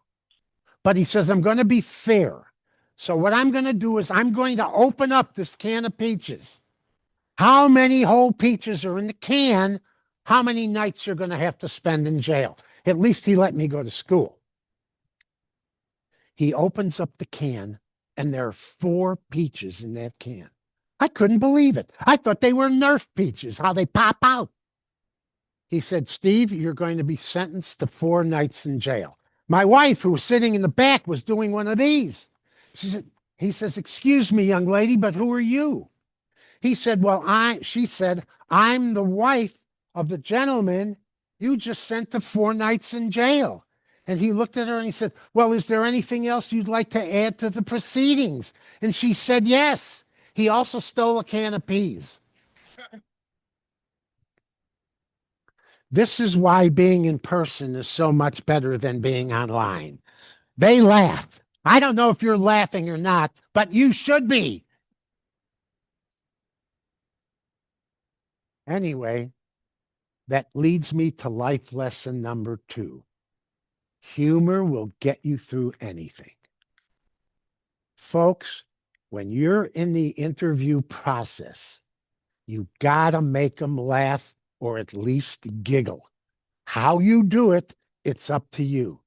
But he says, I'm going to be fair. So what I'm going to do is I'm going to open up this can of peaches. How many whole peaches are in the can? How many nights you're going to have to spend in jail? At least he let me go to school. He opens up the can, and there are 4 peaches in that can. I couldn't believe it. I thought they were Nerf peaches, how they pop out. He said, Steve, you're going to be sentenced to 4 nights in jail. My wife, who was sitting in the back, was doing one of these. He says, excuse me, young lady, but who are you? He said, she said, I'm the wife of the gentleman you just sent to 4 nights in jail. And he looked at her and he said, well, is there anything else you'd like to add to the proceedings? And she said, yes. He also stole a can of peas. This is why being in person is so much better than being online. They laugh. I don't know if you're laughing or not, but you should be. Anyway, that leads me to life lesson number 2. Humor will get you through anything. Folks, when you're in the interview process, you gotta make them laugh or at least giggle. How you do it, it's up to you.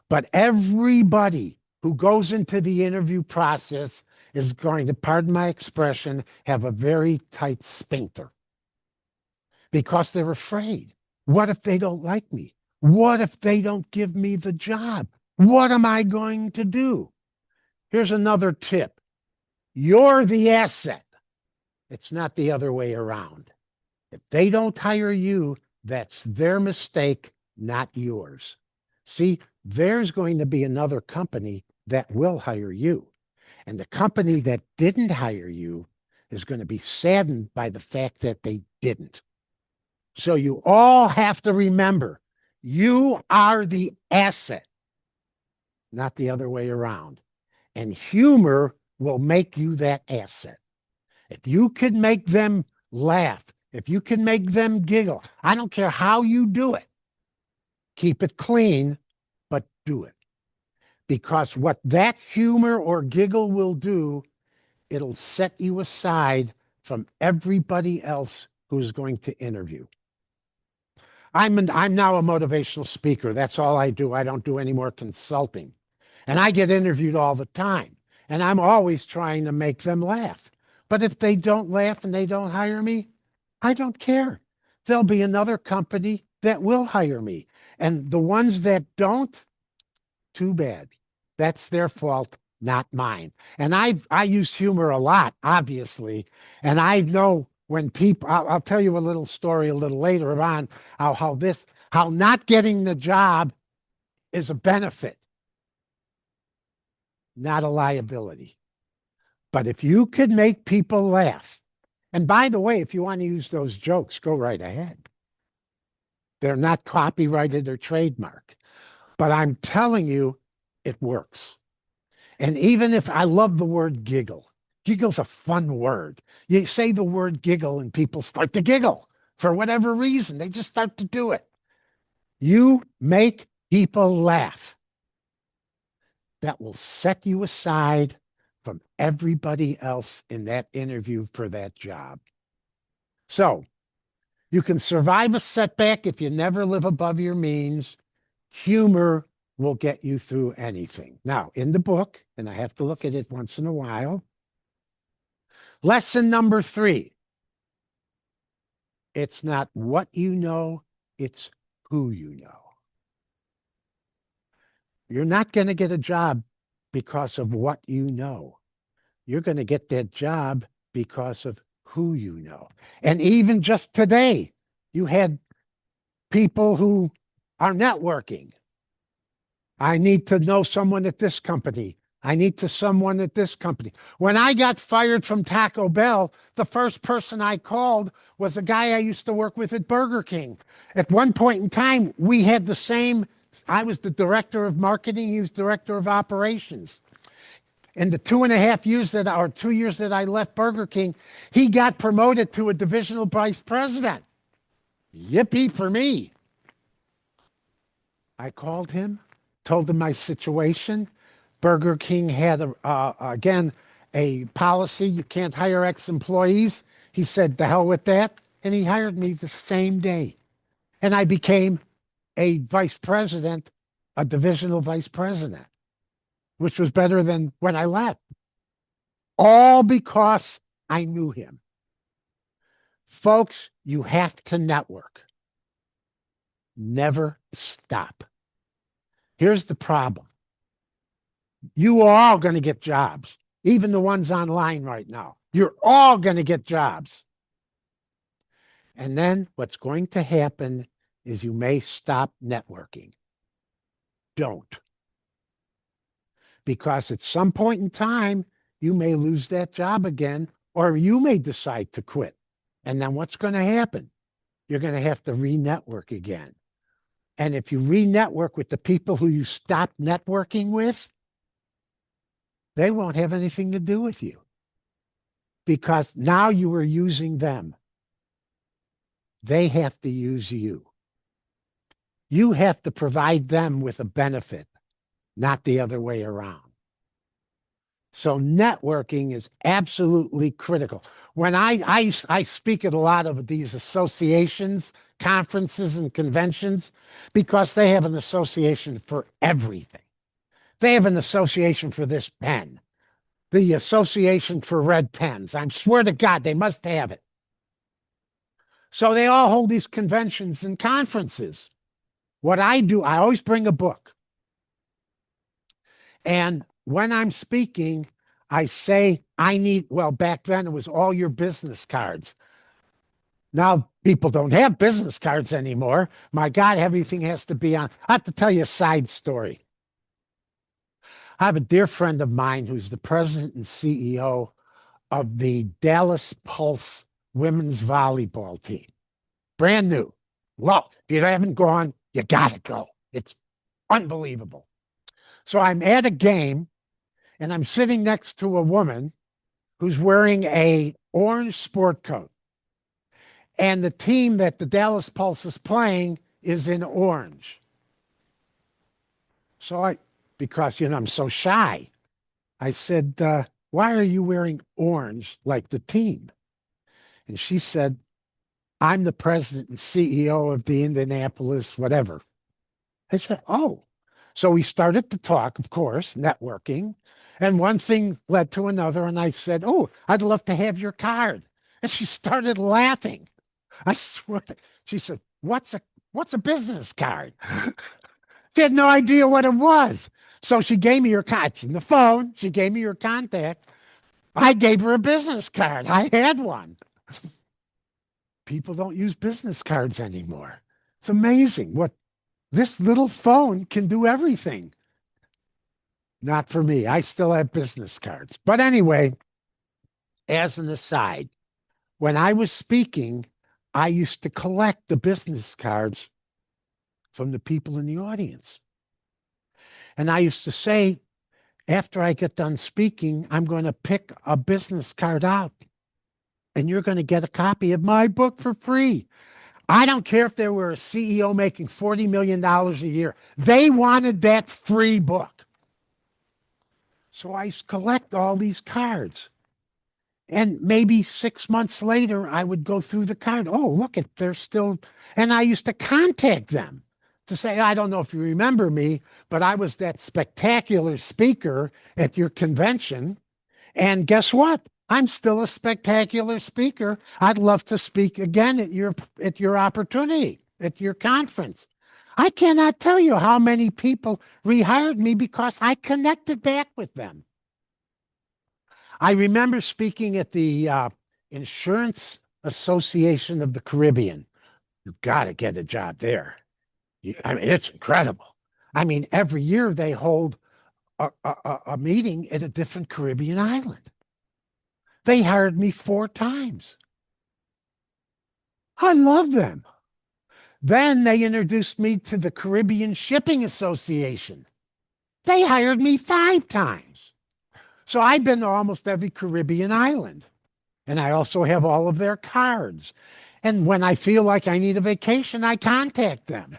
But everybody who goes into the interview process is going to, pardon my expression, have a very tight sphincter because they're afraid. What if they don't like me? What if they don't give me the job? What am I going to do? Here's another tip. You're the asset. It's not the other way around. If they don't hire you, that's their mistake, not yours. See, there's going to be another company that will hire you. And the company that didn't hire you is going to be saddened by the fact that they didn't. So you all have to remember, you are the asset, not the other way around. And humor will make you that asset. If you can make them laugh, if you can make them giggle, I don't care how you do it. Keep it clean, but do it. Because what that humor or giggle will do, it'll set you aside from everybody else who's going to interview. I'm now a motivational speaker. That's all I do. I don't do any more consulting. And I get interviewed all the time. And I'm always trying to make them laugh. But if they don't laugh and they don't hire me, I don't care. There'll be another company that will hire me. And the ones that don't, too bad. That's their fault, not mine. And I use humor a lot, obviously. And I know when people, I'll tell you a little story a little later on, how not getting the job is a benefit, not a liability. But if you could make people laugh, and by the way, if you want to use those jokes, go right ahead. They're not copyrighted or trademarked. But I'm telling you, it works. And even if I love the word giggle, giggle's a fun word. You say the word giggle and people start to giggle for whatever reason. They just start to do it. You make people laugh. That will set you aside from everybody else in that interview for that job. So you can survive a setback if you never live above your means. Humor will get you through anything. Now, in the book, and I have to look at it once in a while, lesson number 3. It's not what you know, it's who you know. You're not going to get a job because of what you know. You're going to get that job because of who you know. And even just today, you had people who are networking. I need to know someone at this company. I need to someone at this company. When I got fired from Taco Bell, the first person I called was a guy I used to work with at Burger King. At one point in time, we had the same, I was the director of marketing, he was director of operations. In the 2.5 years or 2 years that I left Burger King, he got promoted to a divisional vice president. Yippee for me. I called him, told him my situation. Burger King had, again, a policy, you can't hire ex-employees. He said, the hell with that. And he hired me the same day. And I became a vice president, a divisional vice president, which was better than when I left. All because I knew him. Folks, you have to network. Never stop. Here's the problem. You are all going to get jobs, even the ones online right now. You're all going to get jobs. And then what's going to happen is you may stop networking. Don't. Because at some point in time, you may lose that job again, or you may decide to quit. And then what's going to happen? You're going to have to re-network again. And if you re-network with the people who you stopped networking with, they won't have anything to do with you because now you are using them. They have to use you. You have to provide them with a benefit, not the other way around. So networking is absolutely critical. When I speak at a lot of these associations, conferences, and conventions, because they have an association for everything. They have an association for this pen, the association for red pens. I swear to God, they must have it. So they all hold these conventions and conferences. What I do, I always bring a book. And when I'm speaking, I say, well, back then it was all your business cards. Now people don't have business cards anymore. My God, everything has to be on. I have to tell you a side story. I have a dear friend of mine who's the president and CEO of the Dallas Pulse women's volleyball team. Brand new. Well, if you haven't gone, you got to go. It's unbelievable. So I'm at a game and I'm sitting next to a woman who's wearing a orange sport coat. And the team that the Dallas Pulse is playing is in orange. So because, I'm so shy, I said, why are you wearing orange like the team? And she said, I'm the president and CEO of the Indianapolis, whatever. I said, oh. So we started to talk, of course, networking. And one thing led to another. And I said, oh, I'd love to have your card. And she started laughing. I swear. She said, what's a business card? She had no idea what it was. So she gave me her card. It's in the phone. She gave me her contact. I gave her a business card. I had one. People don't use business cards anymore. It's amazing what this little phone can do everything. Not for me. I still have business cards. But anyway, as an aside, when I was speaking, I used to collect the business cards from the people in the audience. And I used to say, after I get done speaking, I'm going to pick a business card out and you're going to get a copy of my book for free. I don't care if they were a CEO making $40 million a year. They wanted that free book. So I collect all these cards. And maybe 6 months later, I would go through the card. Oh, look, they're still. And I used to contact them to say, I don't know if you remember me, but I was that spectacular speaker at your convention. And guess what? I'm still a spectacular speaker. I'd love to speak again at your opportunity, at your conference. I cannot tell you how many people rehired me because I connected back with them. I remember speaking at the Insurance Association of the Caribbean. You've got to get a job there. I mean, it's incredible. I mean, every year they hold a meeting at a different Caribbean island. They hired me 4 times. I love them. Then they introduced me to the Caribbean Shipping Association. They hired me 5 times. So I've been to almost every Caribbean island. And I also have all of their cards. And when I feel like I need a vacation, I contact them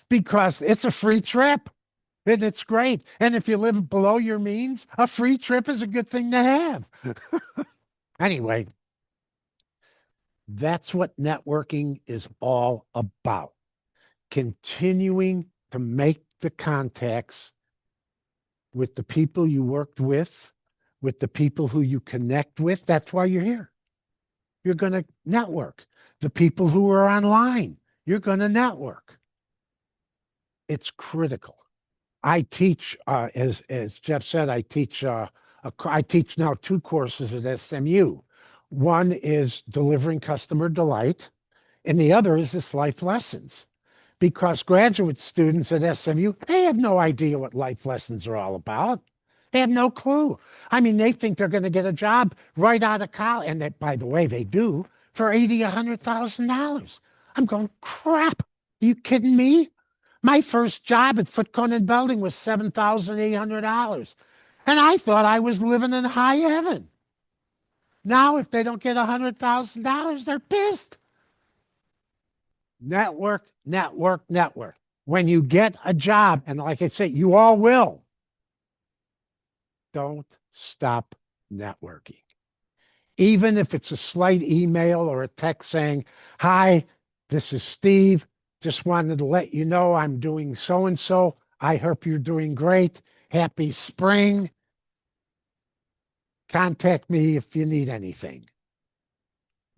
because it's a free trip. And it's great. And if you live below your means, a free trip is a good thing to have. Anyway, that's what networking is all about. Continuing to make the contacts with the people you worked with the people who you connect with. That's why you're here. You're going to network. The people who are online, you're going to network. It's critical. I teach, as Jeff said, I teach now 2 courses at SMU. One is delivering customer delight, and the other is this life lessons. Because graduate students at SMU, they have no idea what life lessons are all about. They have no clue. I mean, they think they're going to get a job right out of college, and that, by the way, they do for $80,000, $100,000. I'm going, crap. Are you kidding me? My first job at Foot Cone Building was $7,800. And I thought I was living in high heaven. Now, if they don't get $100,000, they're pissed. Network, network, network. When you get a job, and like I said, you all will, don't stop networking. Even if it's a slight email or a text saying, hi, this is Steve. Just wanted to let you know I'm doing so-and-so. I hope you're doing great. Happy spring. Contact me if you need anything.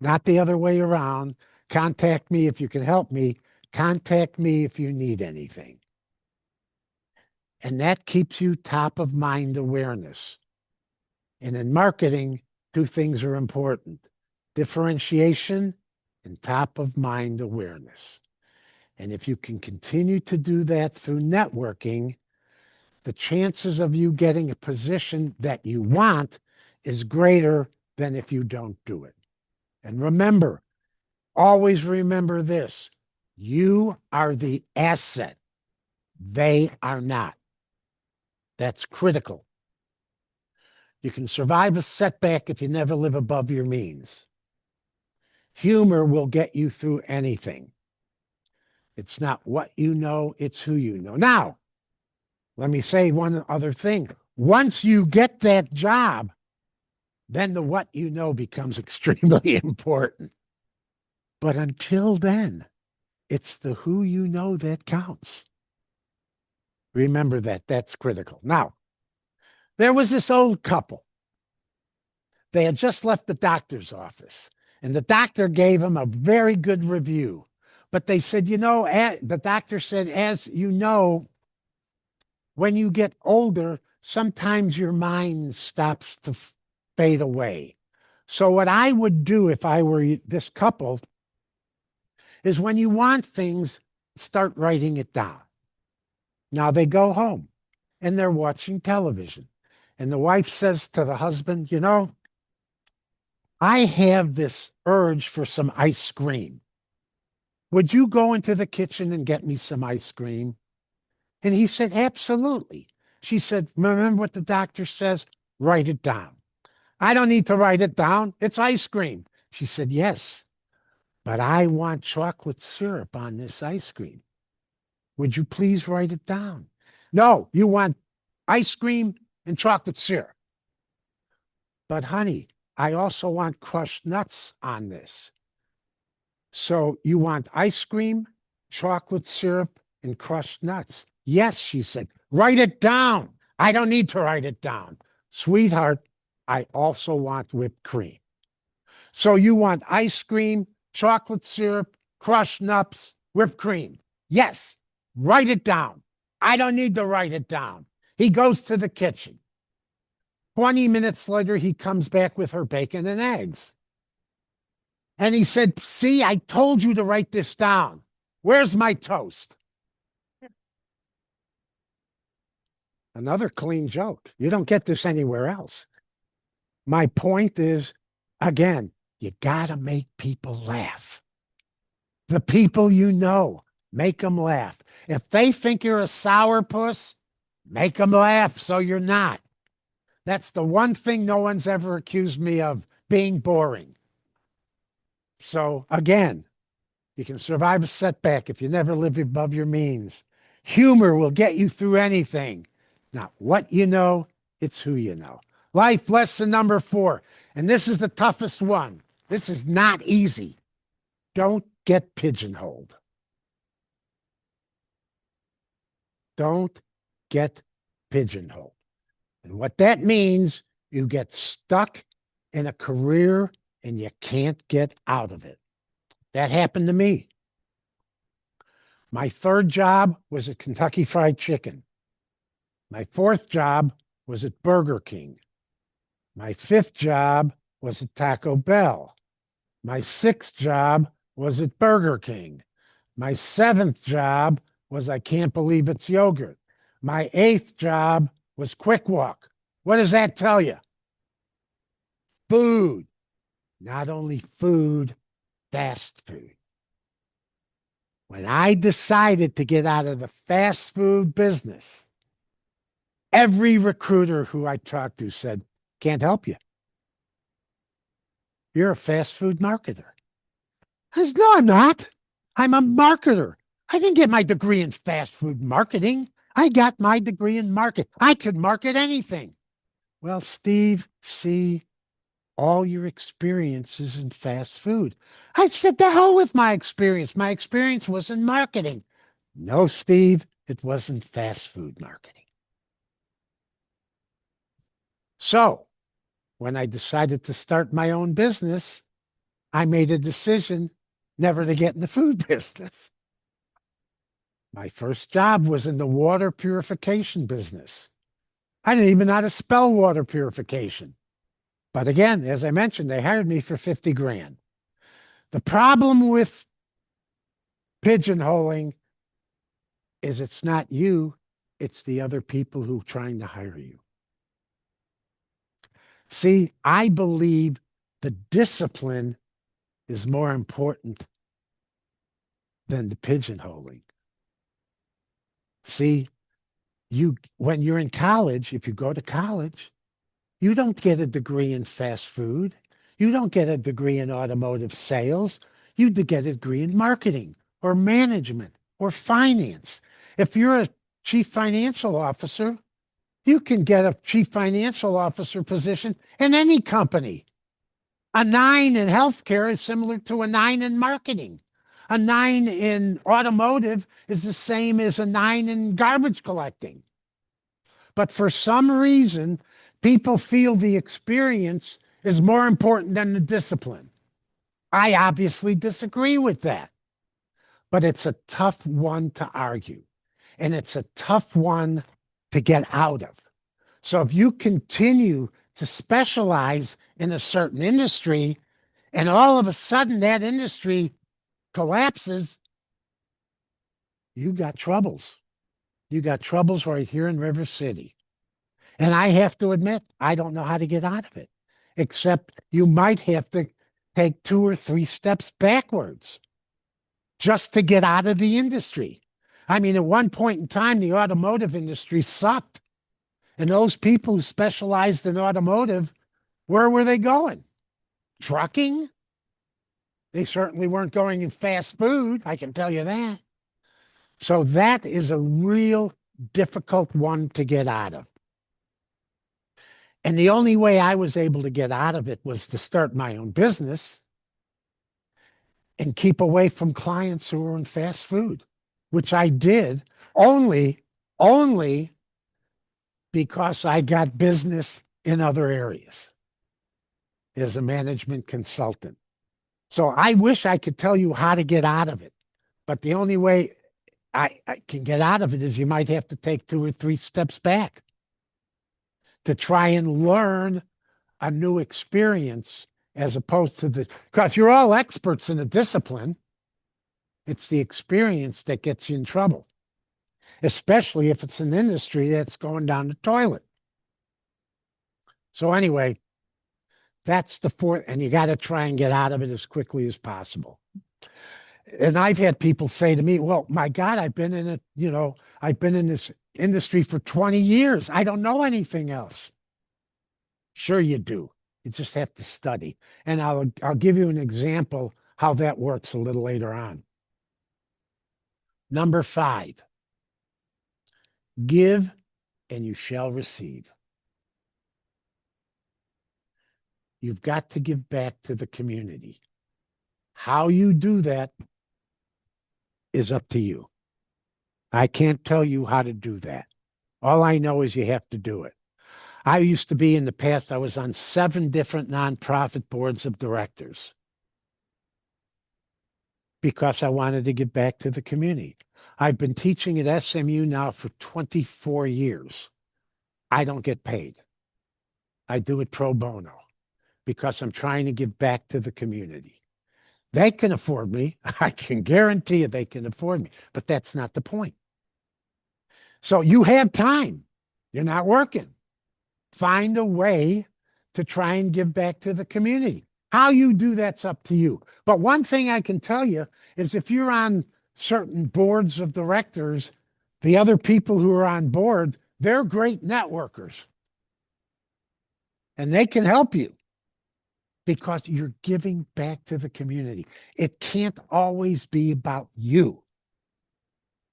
Not the other way around. Contact me if you can help me. Contact me if you need anything. And that keeps you top of mind awareness. And in marketing, 2 things are important: differentiation and top of mind awareness. And if you can continue to do that through networking, the chances of you getting a position that you want is greater than if you don't do it. And remember, always remember this: you are the asset. They are not. That's critical. You can survive a setback if you never live above your means. Humor will get you through anything. It's not what you know, it's who you know. Now, let me say one other thing. Once you get that job, then the what you know becomes extremely important. But until then, it's the who you know that counts. Remember that. That's critical. Now, there was this old couple. They had just left the doctor's office, and the doctor gave them a very good review. But they said, the doctor said, as you know, when you get older, sometimes your mind stops to fade away. So what I would do if I were this couple is when you want things, start writing it down. Now they go home and they're watching television. And the wife says to the husband, I have this urge for some ice cream. Would you go into the kitchen and get me some ice cream? And he said, absolutely. She said, remember what the doctor says? Write it down. I don't need to write it down. It's ice cream. She said, yes, but I want chocolate syrup on this ice cream. Would you please write it down? No, you want ice cream and chocolate syrup. But honey, I also want crushed nuts on this. So you want ice cream, chocolate syrup, and crushed nuts? Yes, she said. Write it down. I don't need to write it down. Sweetheart, I also want whipped cream. So you want ice cream, chocolate syrup, crushed nuts, whipped cream? Yes, write it down. I don't need to write it down. He goes to the kitchen. 20 minutes later, he comes back with her bacon and eggs. And he said, see, I told you to write this down. Where's my toast? Another clean joke. You don't get this anywhere else. My point is, again, you got to make people laugh. The people you know, make them laugh. If they think you're a sourpuss, make them laugh so you're not. That's the one thing no one's ever accused me of, being boring. So again, you can survive a setback if you never live above your means. Humor will get you through anything. Not what you know, it's who you know. Life lesson number 4, and this is the toughest one. This is not easy. Don't get pigeonholed. Don't get pigeonholed. And what that means, you get stuck in a career and you can't get out of it. That happened to me. My 3rd job was at Kentucky Fried Chicken. My 4th job was at Burger King. My 5th job was at Taco Bell. My 6th job was at Burger King. My 7th job was I Can't Believe It's Yogurt. My 8th job was Quick Walk. What does that tell you? Food. Not only food, fast food. When I decided to get out of the fast food business, every recruiter who I talked to said, can't help you. You're a fast food marketer. I said, no, I'm not. I'm a marketer. I didn't get my degree in fast food marketing. I got my degree in market. I could market anything. Well, Steve, see, all your experiences in fast food. I said, the hell with my experience. My experience was in marketing. No, Steve, it wasn't fast food marketing. So when I decided to start my own business, I made a decision never to get in the food business. My first job was in the water purification business. I didn't even know how to spell water purification. But again, as I mentioned, they hired me for 50 grand. The problem with pigeonholing is it's not you, It's the other people who are trying to hire you. See, I believe the discipline is more important than the pigeonholing. See, when you're in college, if you go to college, you don't get a degree in fast food. You don't get a degree in automotive sales. You get a degree in marketing or management or finance. If you're a chief financial officer, you can get a chief financial officer position in any company. A 9 in healthcare is similar to a 9 in marketing. A 9 in automotive is the same as a 9 in garbage collecting. But for some reason, people feel the experience is more important than the discipline. I obviously disagree with that. But it's a tough one to argue. And it's a tough one to get out of. So if you continue to specialize in a certain industry, and all of a sudden that industry collapses, you got troubles. You got troubles right here in River City. And I have to admit, I don't know how to get out of it, except you might have to take 2 or 3 steps backwards just to get out of the industry. I mean, at one point in time, the automotive industry sucked. And those people who specialized in automotive, where were they going? Trucking? They certainly weren't going in fast food, I can tell you that. So that is a real difficult one to get out of. And the only way I was able to get out of it was to start my own business and keep away from clients who were in fast food, which I did only because I got business in other areas as a management consultant. So I wish I could tell you how to get out of it, but the only way I can get out of it is you might have to take 2 or 3 steps back to try and learn a new experience as opposed to because you're all experts in a discipline. It's the experience that gets you in trouble, especially if it's an industry that's going down the toilet. So anyway, that's the 4th, and you got to try and get out of it as quickly as possible. And I've had people say to me, well, my God, I've been in it, I've been in this industry for 20 years. I don't know anything else. Sure you do. You just have to study. And I'll give you an example how that works a little later on. Number 5, give and you shall receive. You've got to give back to the community. How you do that is up to you. I can't tell you how to do that. All I know is you have to do it. I used to be in the past, I was on 7 different nonprofit boards of directors because I wanted to give back to the community. I've been teaching at SMU now for 24 years. I don't get paid. I do it pro bono because I'm trying to give back to the community. They can afford me. I can guarantee you they can afford me, but that's not the point. So you have time. You're not working. Find a way to try and give back to the community. How you do that's up to you. But one thing I can tell you is if you're on certain boards of directors, the other people who are on board, they're great networkers. And they can help you because you're giving back to the community. It can't always be about you.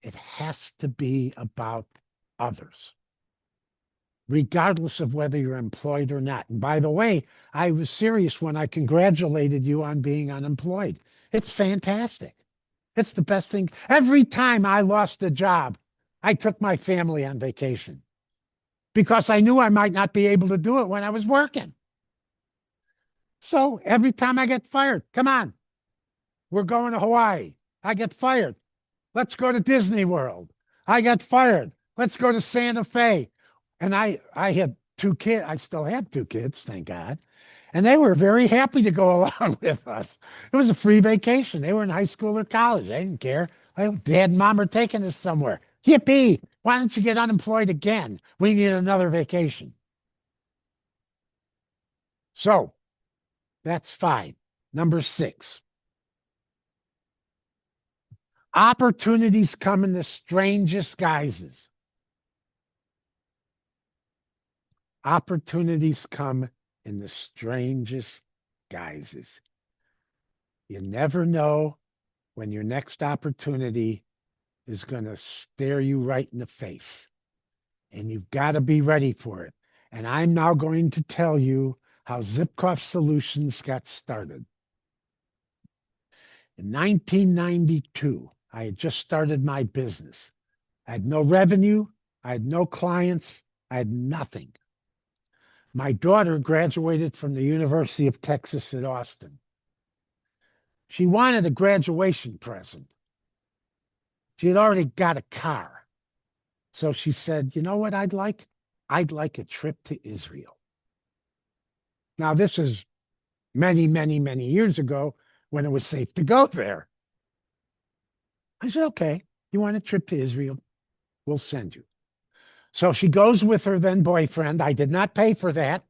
It has to be about others, regardless of whether you're employed or not. And by the way, I was serious when I congratulated you on being unemployed. It's fantastic. It's the best thing. Every time I lost a job, I took my family on vacation because I knew I might not be able to do it when I was working. So every time I get fired, come on, we're going to Hawaii. I get fired. Let's go to Disney World. I got fired. Let's go to Santa Fe. And I had 2 kids. I still have 2 kids, thank God. And they were very happy to go along with us. It was a free vacation. They were in high school or college. They didn't care. Dad and Mom are taking us somewhere. Yippee. Why don't you get unemployed again? We need another vacation. So that's 5. Number 6. Opportunities come in the strangest guises. Opportunities come in the strangest guises. You never know when your next opportunity is going to stare you right in the face. And you've got to be ready for it. And I'm now going to tell you how Zipkoff Solutions got started. In 1992, I had just started my business. I had no revenue. I had no clients. I had nothing. My daughter graduated from the University of Texas at Austin. She wanted a graduation present. She had already got a car. So she said, you know what I'd like? I'd like a trip to Israel. Now, this is many, many, many years ago when it was safe to go there. I said, okay, you want a trip to Israel? We'll send you. So she goes with her then boyfriend. I did not pay for that.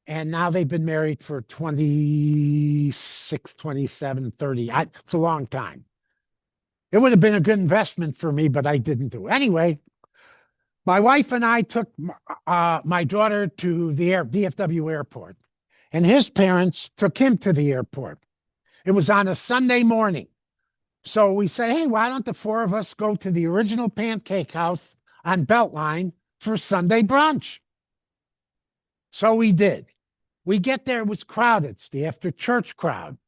And now they've been married for 26, 27, 30. It's a long time. It would have been a good investment for me, but I didn't do it. Anyway, my wife and I took my daughter to the DFW airport, and his parents took him to the airport. It was on a Sunday morning. So we said, hey, why don't the 4 of us go to the original Pancake House on Beltline for Sunday brunch? So we did. We get there, it was crowded. It's the after church crowd.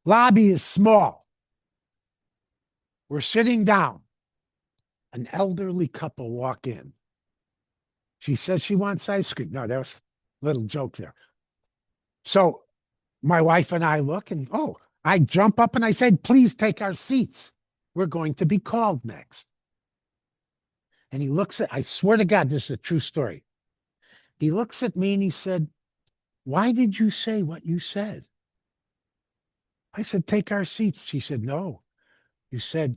Lobby is small. We're sitting down. An elderly couple walk in. She says she wants ice cream. No, that was a little joke there. So my wife and I look and, I jump up and I said, please take our seats. We're going to be called next. And he looks at, I swear to God, this is a true story. He looks at me and he said, why did you say what you said? I said, take our seats. She said, no. You said,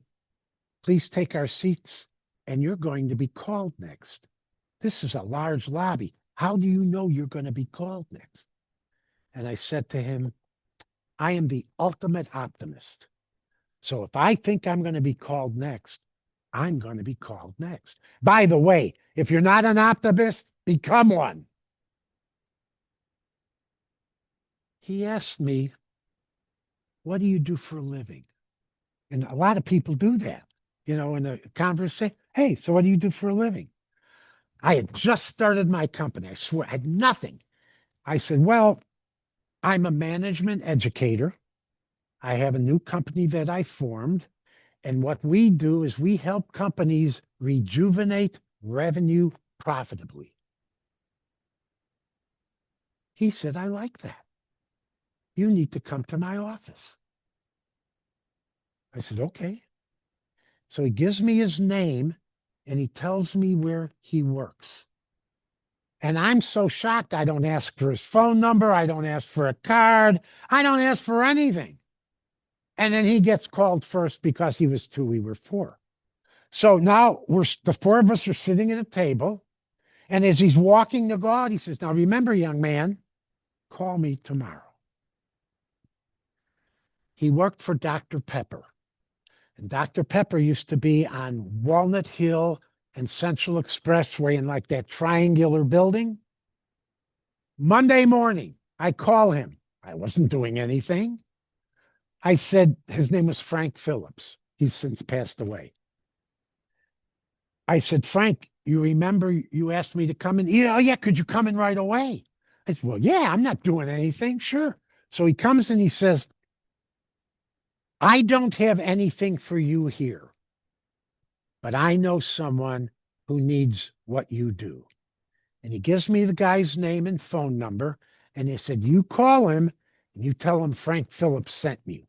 please take our seats and you're going to be called next. This is a large lobby. How do you know you're going to be called next? And I said to him, I am the ultimate optimist. So if I think I'm going to be called next, I'm going to be called next. By the way, if you're not an optimist, become one. He asked me, what do you do for a living? And a lot of people do that, in a conversation. Hey, so what do you do for a living? I had just started my company. I swear, I had nothing. I said, well, I'm a management educator. I have a new company that I formed. And what we do is we help companies rejuvenate revenue profitably. He said, I like that. You need to come to my office. I said, okay. So he gives me his name and he tells me where he works. And I'm so shocked. I don't ask for his phone number. I don't ask for a card. I don't ask for anything. And then he gets called first because he was 2, we were 4. So now the 4 of us are sitting at a table. And as he's walking to go out, he says, now remember, young man, call me tomorrow. He worked for Dr. Pepper. And Dr. Pepper used to be on Walnut Hill and Central Expressway in like that triangular building. Monday morning, I call him. I wasn't doing anything. I said, his name was Frank Phillips. He's since passed away. I said, Frank, you remember you asked me to come in? Oh, yeah, could you come in right away? I said, well, yeah, I'm not doing anything. Sure. So he comes and he says, I don't have anything for you here, but I know someone who needs what you do. And he gives me the guy's name and phone number. And he said, you call him and you tell him Frank Phillips sent me.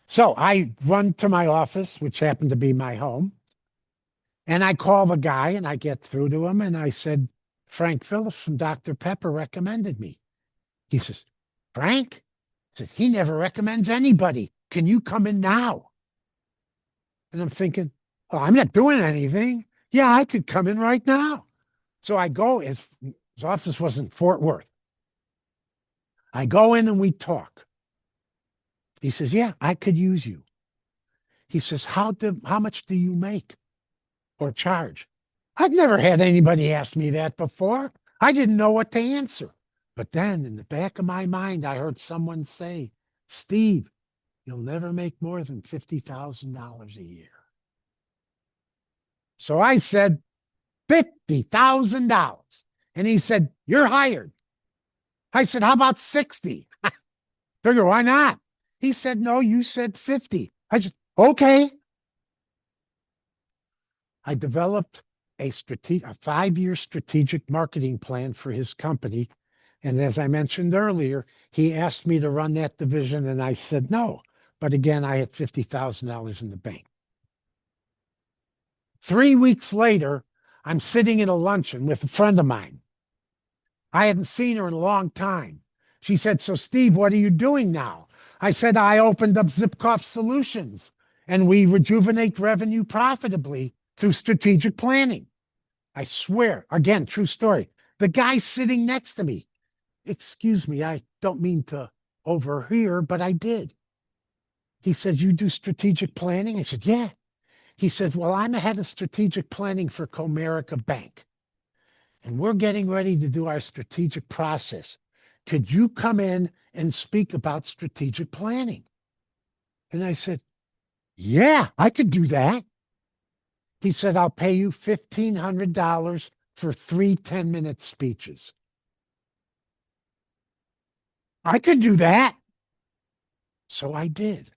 So I run to my office, which happened to be my home. And I call the guy and I get through to him. And I said, Frank Phillips from Dr. Pepper recommended me. He says, Frank? I said, he never recommends anybody. Can you come in now? And I'm thinking, oh, I'm not doing anything. Yeah, I could come in right now. So I go, his office was in Fort Worth. I go in and we talk. He says, yeah, I could use you. He says, how much do you make or charge? I've never had anybody ask me that before. I didn't know what to answer. But then in the back of my mind, I heard someone say, Steve, you'll never make more than $50,000 a year. So I said, $50,000. And he said, you're hired. I said, how about 60? Figure, why not? He said, no, you said 50. I said, okay. I developed a 5-year strategic marketing plan for his company. And as I mentioned earlier, he asked me to run that division and I said no. But again, I had $50,000 in the bank. 3 weeks later, I'm sitting at a luncheon with a friend of mine. I hadn't seen her in a long time. She said, so Steve, what are you doing now? I said, I opened up Zipkoff Solutions and we rejuvenate revenue profitably through strategic planning. I swear, again, true story. The guy sitting next to me, excuse me, I don't mean to overhear, but I did. He says, you do strategic planning? I said, yeah. He said, well, I'm a head of strategic planning for Comerica Bank. And we're getting ready to do our strategic process. Could you come in and speak about strategic planning? And I said, yeah, I could do that. He said, I'll pay you $1,500 for 3 10-minute speeches. I could do that. So I did.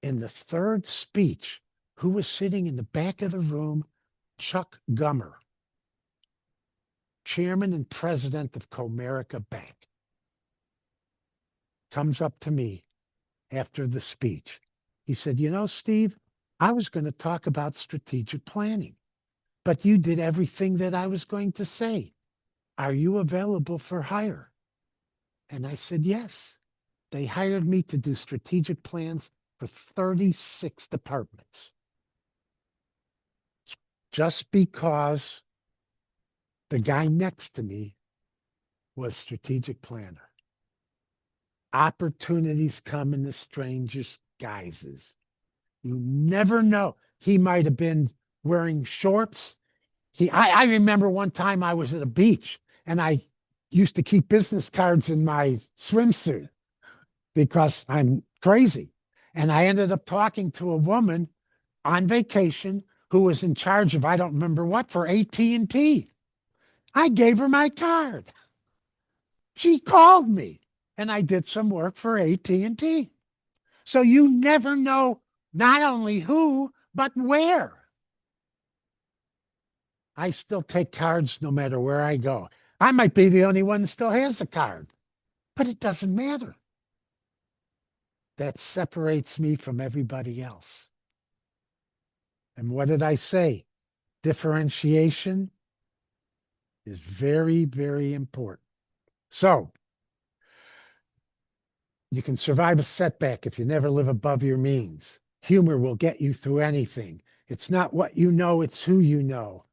In the third speech, who was sitting in the back of the room? Chuck Gummer, chairman and president of Comerica Bank, comes up to me after the speech. He said, you know, Steve, I was going to talk about strategic planning, but you did everything that I was going to say. Are you available for hire? And I said, yes. They hired me to do strategic plans for 36 departments. Just because the guy next to me was strategic planner. Opportunities come in the strangest guises. You never know. He might have been wearing shorts. I remember one time I was at a beach and I used to keep business cards in my swimsuit because I'm crazy. And I ended up talking to a woman on vacation who was in charge of, I don't remember what, for AT&T. I gave her my card. She called me and I did some work for AT&T. So you never know not only who, but where. I still take cards no matter where I go. I might be the only one that still has a card, but it doesn't matter. That separates me from everybody else. And what did I say? Differentiation is very, very important. So you can survive a setback if you never live above your means. Humor will get you through anything. It's not what you know, it's who you know.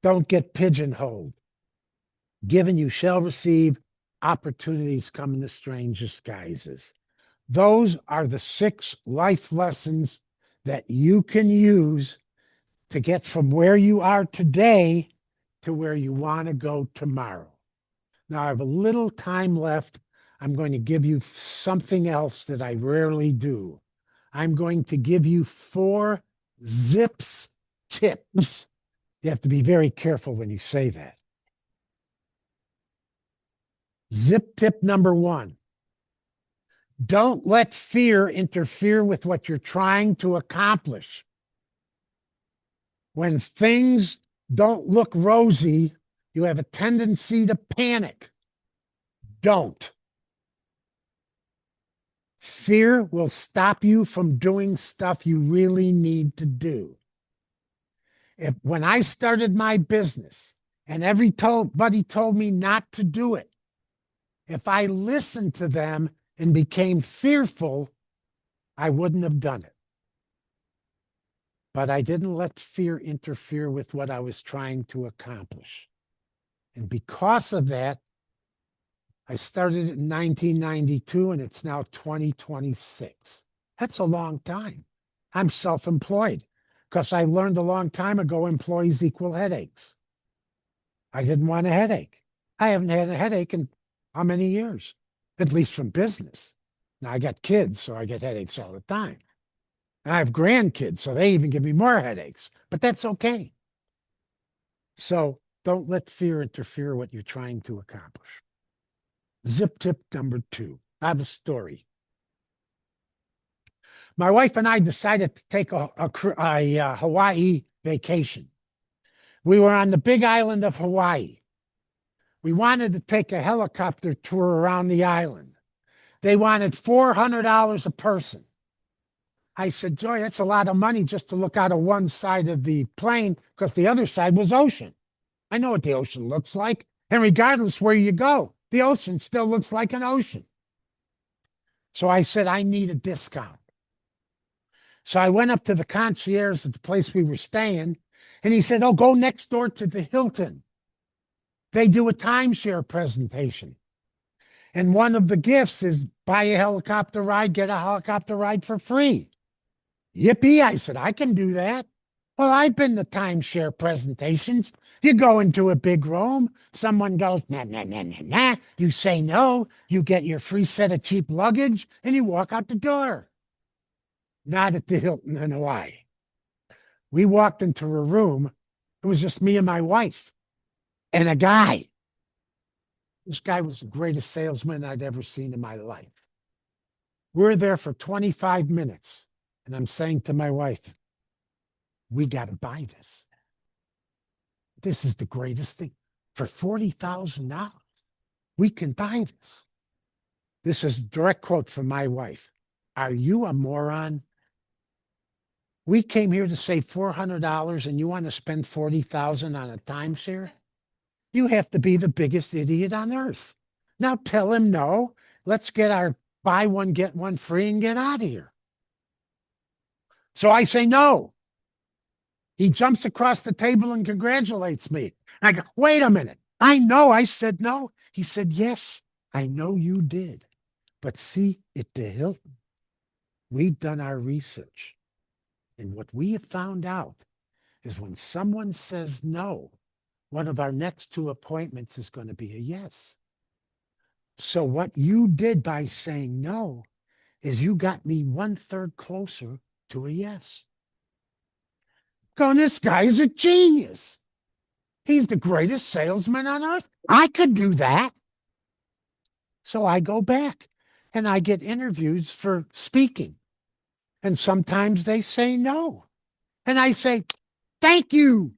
Don't get pigeonholed. Given you shall receive, opportunities come in the strangest guises. Those are the 6 life lessons that you can use to get from where you are today to where you want to go tomorrow. Now, I have a little time left. I'm going to give you something else that I rarely do. I'm going to give you 4 ZIPS tips. You have to be very careful when you say that. Zip tip number 1. Don't let fear interfere with what you're trying to accomplish. When things don't look rosy, you have a tendency to panic. Don't. Fear will stop you from doing stuff you really need to do. When I started my business and everybody told me not to do it, if I listened to them and became fearful, I wouldn't have done it. but I didn't let fear interfere with what I was trying to accomplish. And because of that, I started in 1992 and it's now 2026. That's a long time. I'm self-employed because I learned a long time ago employees equal headaches. I didn't want a headache. I haven't had a headache in how many years? At least from business. Now I got kids, so I get headaches all the time. And I have grandkids, so they even give me more headaches, but that's okay. So don't let fear interfere what you're trying to accomplish. Zip tip number 2. I have a story. My wife and I decided to take a Hawaii vacation. We were on the big island of Hawaii. We wanted to take a helicopter tour around the island. They wanted $400 a person. I said, Joy, that's a lot of money just to look out of one side of the plane because the other side was ocean. I know what the ocean looks like. And regardless where you go, the ocean still looks like an ocean. So I said, I need a discount. So I went up to the concierge at the place we were staying, and he said, oh, go next door to the Hilton. They do a timeshare presentation. And one of the gifts is buy a helicopter ride, get a helicopter ride for free. Yippee, I said, I can do that. Well, I've been to timeshare presentations. You go into a big room, someone goes, nah, nah, nah, nah, nah. You say no, you get your free set of cheap luggage, and you walk out the door. Not at the Hilton in Hawaii. We walked into a room. It was just me and my wife and a guy. This guy was the greatest salesman I'd ever seen in my life. We're there for 25 minutes. And I'm saying to my wife, we got to buy this. This is the greatest thing. For $40,000, we can buy this. This is a direct quote from my wife. Are you a moron? We came here to save $400 and you want to spend $40,000 on a timeshare? You have to be the biggest idiot on earth. Now tell him no. Let's get our buy one, get one free and get out of here. So I say no. He jumps across the table and congratulates me. I go, wait a minute. I know I said no. He said, yes, I know you did. But see, at the Hilton, we've done our research. And what we have found out is when someone says no, one of our next 2 appointments is going to be a yes. So what you did by saying no is you got me 1/3 closer to a yes. Going, this guy is a genius. He's the greatest salesman on earth. I could do that. So I go back and I get interviews for speaking. And sometimes they say no. And I say, thank you.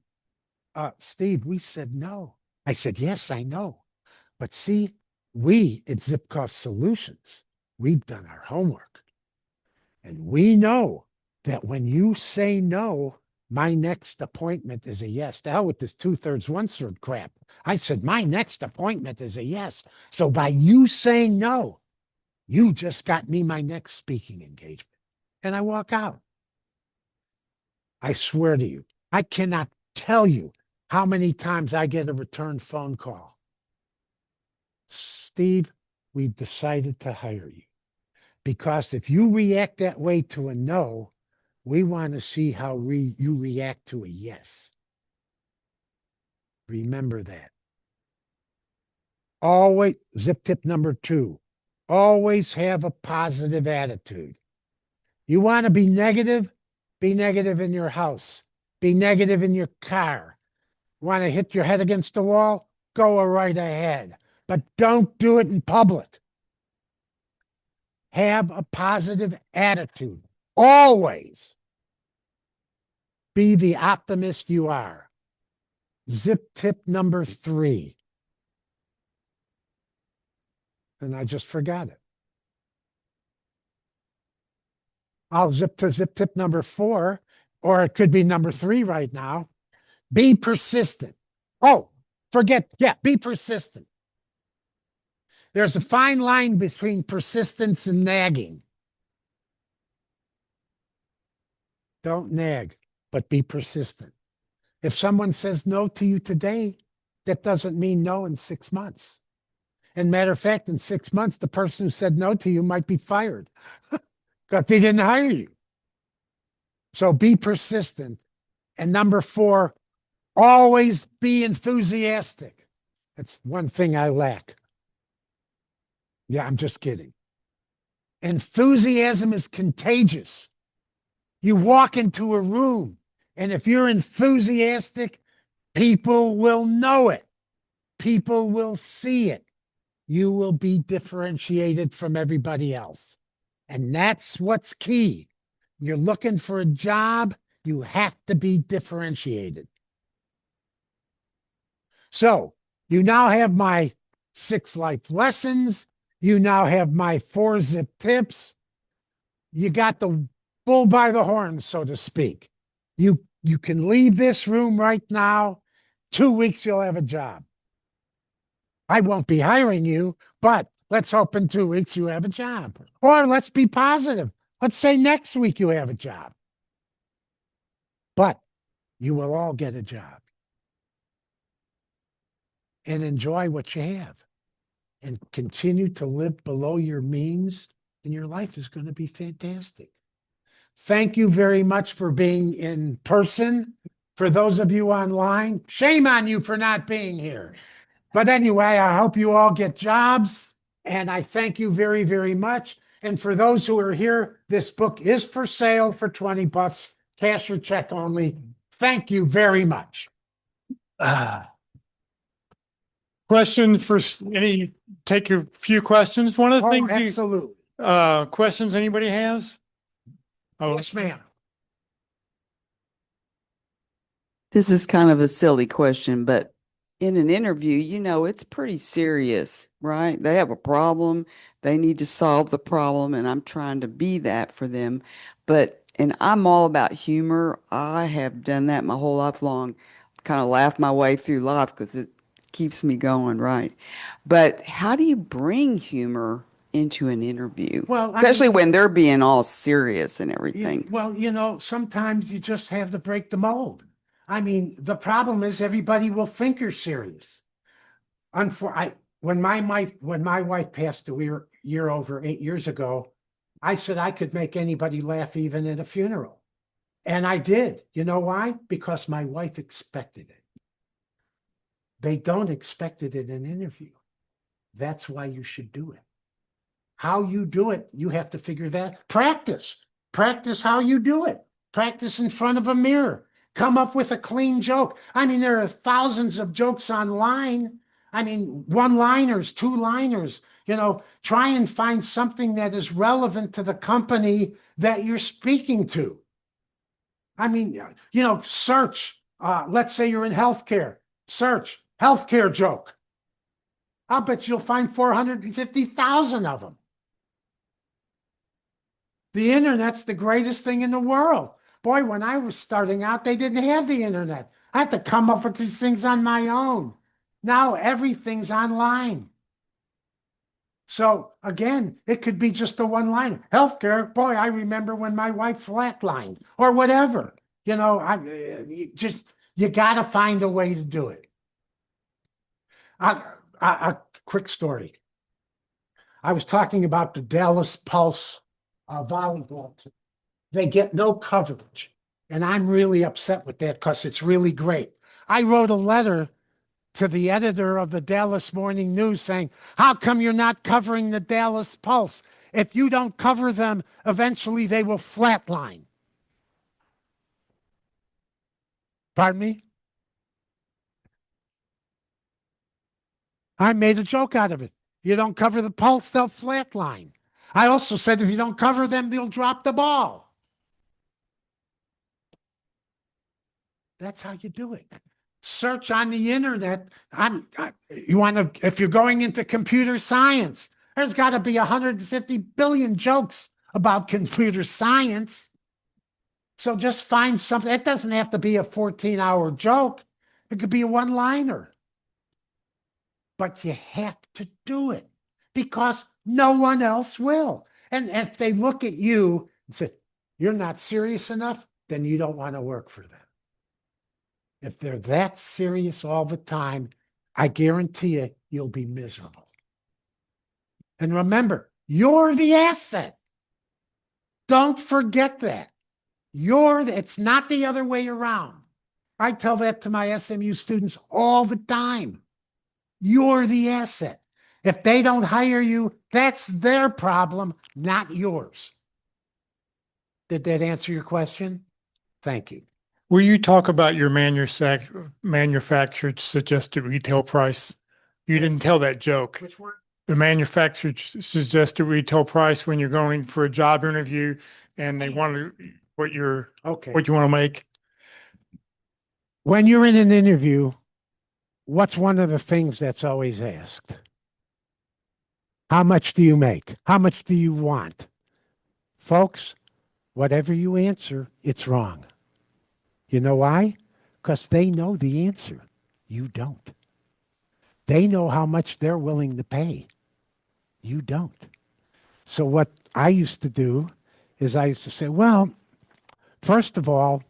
Steve, we said no. I said, yes, I know. But see, we at Zipkoff Solutions, we've done our homework. And we know that when you say no, my next appointment is a yes. To hell with this 2/3, 1/3 crap. I said, my next appointment is a yes. So by you saying no, you just got me my next speaking engagement. And I walk out. I swear to you, I cannot tell you how many times I get a return phone call. Steve, we've decided to hire you. Because if you react that way to a no, we want to see how you react to a yes. Remember that. Always, zip tip number 2, always have a positive attitude. You want to be negative? Be negative in your house. Be negative in your car. Want to hit your head against the wall? Go right ahead. But don't do it in public. Have a positive attitude. Always. Be the optimist you are. Zip tip number 3. And I just forgot it. I'll zip to zip tip number 4, or it could be number 3 right now. Be persistent. Oh, be persistent. There's a fine line between persistence and nagging. Don't nag. but be persistent. If someone says no to you today, that doesn't mean no in 6 months. And matter of fact, in 6 months, the person who said no to you might be fired because they didn't hire you. So be persistent. And number 4, always be enthusiastic. That's one thing I lack. Yeah, I'm just kidding. Enthusiasm is contagious. You walk into a room, and if you're enthusiastic, people will know it. People will see it. You will be differentiated from everybody else. And that's what's key. You're looking for a job, you have to be differentiated. So you now have my 6 life lessons. You now have my 4 zip tips. You got the bull by the horn, so to speak. You can leave this room right now. 2 weeks, you'll have a job. I won't be hiring you, but let's hope in 2 weeks you have a job. Or let's be positive. Let's say next week you have a job. But you will all get a job. And enjoy what you have. And continue to live below your means, and your life is going to be fantastic. Thank you very much for being in person. For those of you online, shame on you for not being here. But anyway, I hope you all get jobs, and I thank you very, very much. And for those who are here, this book is for sale for $20, cash or check only. Thank you very much. Question for any, take a few questions. One of the things absolutely. Questions anybody has? Oh, yes, ma'am. This is kind of a silly question, but in an interview, you know, it's pretty serious, right? They have a problem. They need to solve the problem, and I'm trying to be that for them. And I'm all about humor. I have done that my whole life long, kind of laugh my way through life because it keeps me going, right? But how do you bring humor into an interview? Well, especially when they're being all serious and everything. Well, you know, sometimes you just have to break the mold. I mean, the problem is everybody will think you're serious. When my wife passed a year over 8 years ago, I said I could make anybody laugh even at a funeral. And I did. You know why? Because my wife expected it. They don't expect it in an interview. That's why you should do it. How you do it, you have to figure that. Practice. Practice how you do it. Practice in front of a mirror. Come up with a clean joke. I mean, there are thousands of jokes online. I mean, one-liners, two-liners. You know, try and find something that is relevant to the company that you're speaking to. I mean, you know, search. Let's say you're in healthcare. Search healthcare joke. I'll bet you'll find 450,000 of them. The internet's the greatest thing in the world. Boy, when I was starting out, they didn't have the internet. I had to come up with these things on my own. Now everything's online. So again, it could be just a one-liner. Healthcare, boy, I remember when my wife flatlined or whatever. You know, you got to find a way to do it. A quick story. I was talking about the Dallas Pulse volleyball team. They get no coverage. And I'm really upset with that because it's really great. I wrote a letter to the editor of the Dallas Morning News saying, how come you're not covering the Dallas Pulse? If you don't cover them, eventually they will flatline. Pardon me? I made a joke out of it. You don't cover the Pulse, they'll flatline. I also said if you don't cover them, they'll drop the ball. That's how you do it. Search on the internet. If you're going into computer science, there's got to be 150 billion jokes about computer science. So just find something. It doesn't have to be a 14-hour joke. It could be a one-liner. But you have to do it because no one else will. And if they look at you and say, you're not serious enough, then you don't want to work for them. If they're that serious all the time, I guarantee you, you'll be miserable. And remember, you're the asset. Don't forget that. It's not the other way around. I tell that to my SMU students all the time. You're the asset. If they don't hire you, that's their problem, not yours. Did that answer your question? Thank you. Will you talk about your manufactured suggested retail price? You didn't tell that joke. Which one? The manufactured suggested retail price when you're going for a job interview and they want to, what you want to make. When you're in an interview, what's one of the things that's always asked? How much do you make? How much do you want? Folks, whatever you answer, it's wrong. You know why? Because they know the answer. You don't. They know how much they're willing to pay. You don't. So what I used to do is I used to say, well, first of all,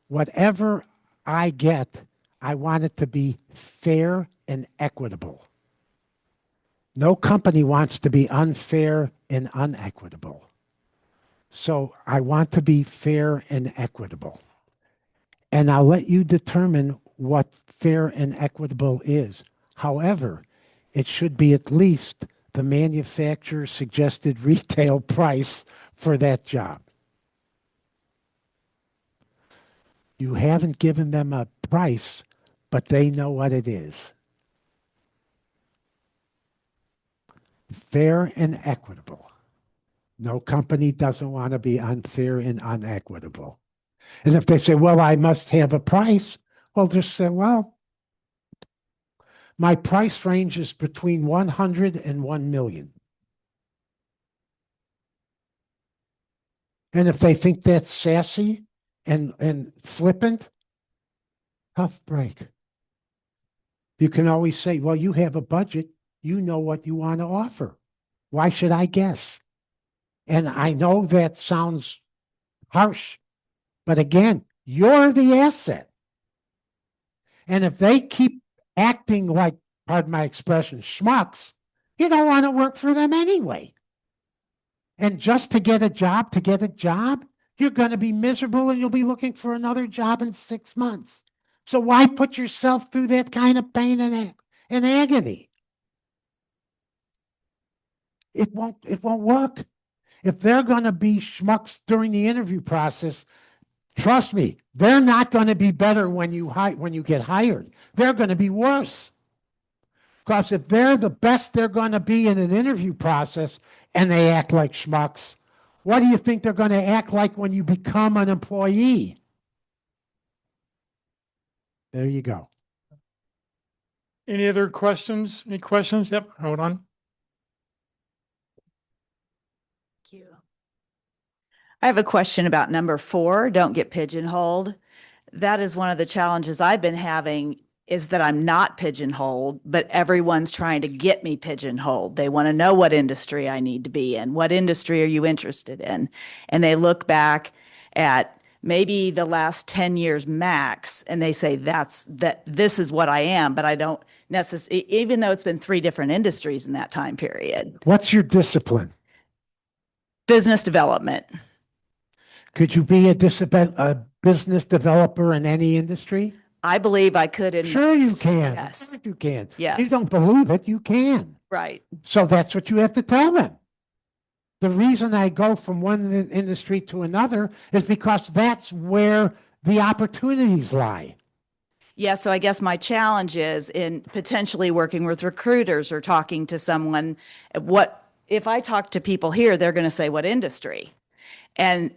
whatever I get, I want it to be fair and equitable. No company wants to be unfair and unequitable. So I want to be fair and equitable. And I'll let you determine what fair and equitable is. However, it should be at least the manufacturer's suggested retail price for that job. You haven't given them a price, but they know what it is. Fair and equitable. No company doesn't want to be unfair and unequitable. And if they say, well, I must have a price, well, just say, well, my price range is between 100 and 1 million. And if they think that's sassy and flippant, tough break. You can always say, well, you have a budget. You know what you want to offer. Why should I guess? And I know that sounds harsh, but again, you're the asset. And if they keep acting like, pardon my expression, schmucks, you don't want to work for them anyway. And just to get a job, you're going to be miserable and you'll be looking for another job in 6 months. So why put yourself through that kind of pain and agony? It won't work. If they're going to be schmucks during the interview process, trust me, they're not going to be better when you get hired. They're going to be worse. Because if they're the best they're going to be in an interview process and they act like schmucks, what do you think they're going to act like when you become an employee? There you go. Any other questions? Any questions? Yep, hold on. Thank you. I have a question about number 4, don't get pigeonholed. That is one of the challenges I've been having, is that I'm not pigeonholed, but everyone's trying to get me pigeonholed. They want to know what industry I need to be in. What industry are you interested in? And they look back at maybe the last 10 years max, and they say this is what I am, but I don't necessarily, even though it's been 3 different industries in that time period. What's your discipline? Business development. Could you be a business developer in any industry? I believe I could. Sure you can. Yes. Of course you can. Yes. You don't believe it, you can. Right. So that's what you have to tell them. The reason I go from one industry to another is because that's where the opportunities lie. Yeah, so I guess my challenge is in potentially working with recruiters or talking to someone. If I talk to people here, they're going to say, what industry? And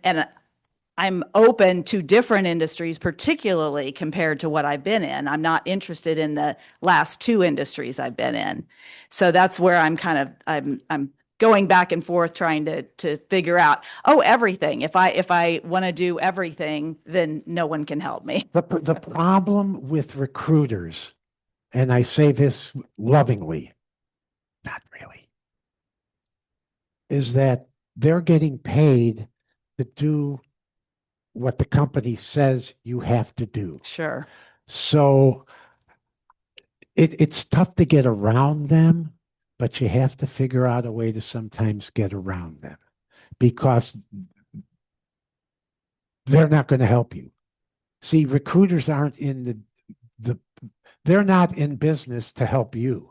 I'm open to different industries, particularly compared to what I've been in. I'm not interested in the last 2 industries I've been in. So that's where I'm I'm going back and forth trying to figure out, everything. If I want to do everything, then no one can help me. The problem with recruiters, and I say this lovingly, not really, is that they're getting paid to do what the company says you have to do. Sure. So it's tough to get around them, but you have to figure out a way to sometimes get around them because they're not going to help you. See, recruiters aren't in they're not in business to help you.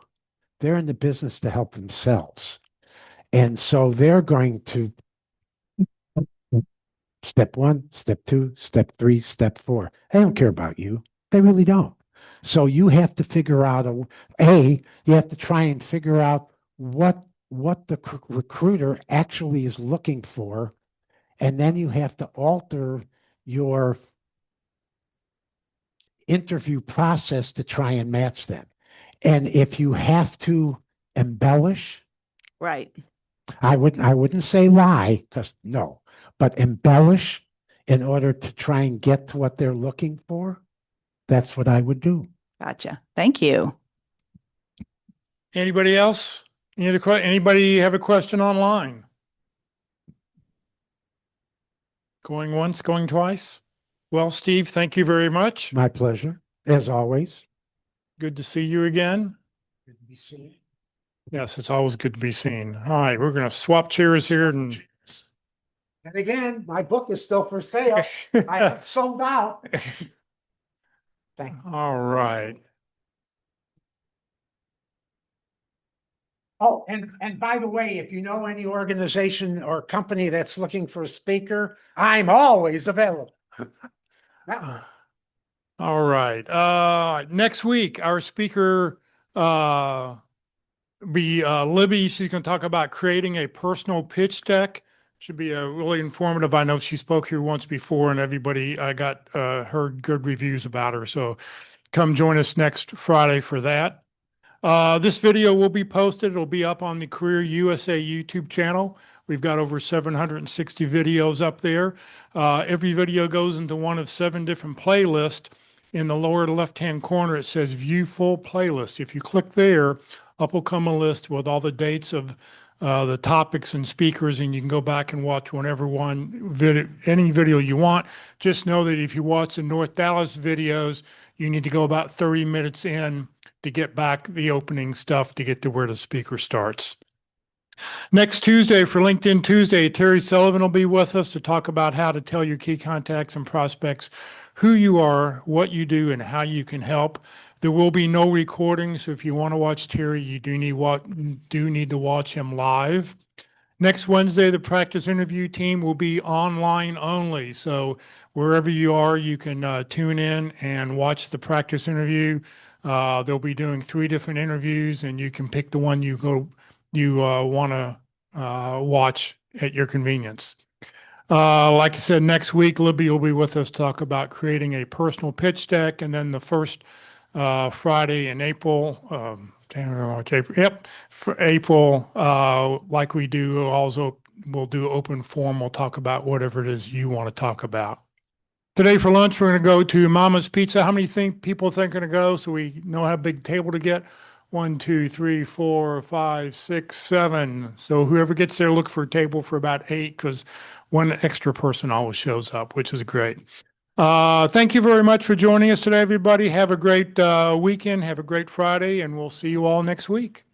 They're in the business to help themselves. And so they're going to step 1, step 2, step 3, step 4. They don't care about you. They really don't. So you have to figure out you have to try and figure out what the recruiter actually is looking for. And then you have to alter your interview process to try and match them. And if you have to embellish, Right. I wouldn't say lie, because no, but embellish in order to try and get to what they're looking for. That's what I would do. Gotcha. Thank you. Anybody else? Anybody have a question online? Going once, going twice? Well, Steve, thank you very much. My pleasure, as always. Good to see you again. Good to be seen. Yes, it's always good to be seen. All right, we're going to swap chairs here. And again, my book is still for sale. I have sold out. All right. Oh, and by the way, if you know any organization or company that's looking for a speaker, I'm always available. All right. Next week, our speaker be Libby. She's going to talk about creating a personal pitch deck. Should be really informative. I know she spoke here once before, and everybody heard good reviews about her. So come join us next Friday for that. This video will be posted. It'll be up on the Career USA YouTube channel. We've got over 760 videos up there. Every video goes into one of 7 different playlists. In the lower left-hand corner, it says View Full Playlist. If you click there, up will come a list with all the dates of the topics and speakers, and you can go back and watch any video you want. Just know that if you watch the North Dallas videos, you need to go about 30 minutes in to get back the opening stuff to get to where the speaker starts. Next Tuesday, for LinkedIn Tuesday, Terry Sullivan will be with us to talk about how to tell your key contacts and prospects who you are, what you do, and how you can help. There will be no recording, so if you want to watch Terry, you do need to watch him live. Next Wednesday, the practice interview team will be online only. So wherever you are, you can tune in and watch the practice interview. They'll be doing 3 different interviews, and you can pick the one you want to watch at your convenience. Like I said, next week, Libby will be with us to talk about creating a personal pitch deck. And then the first Friday in April, for April, like we do, also we'll do open forum. We'll talk about whatever it is you want to talk about. Today for lunch, we're going to go to Mama's Pizza. How many people think are going to go so we know how big table to get? 1, 2, 3, 4, 5, 6, 7. So whoever gets there, look for a table for about 8 because one extra person always shows up, which is great. Thank you very much for joining us today, everybody. Have a great weekend. Have a great Friday, and we'll see you all next week.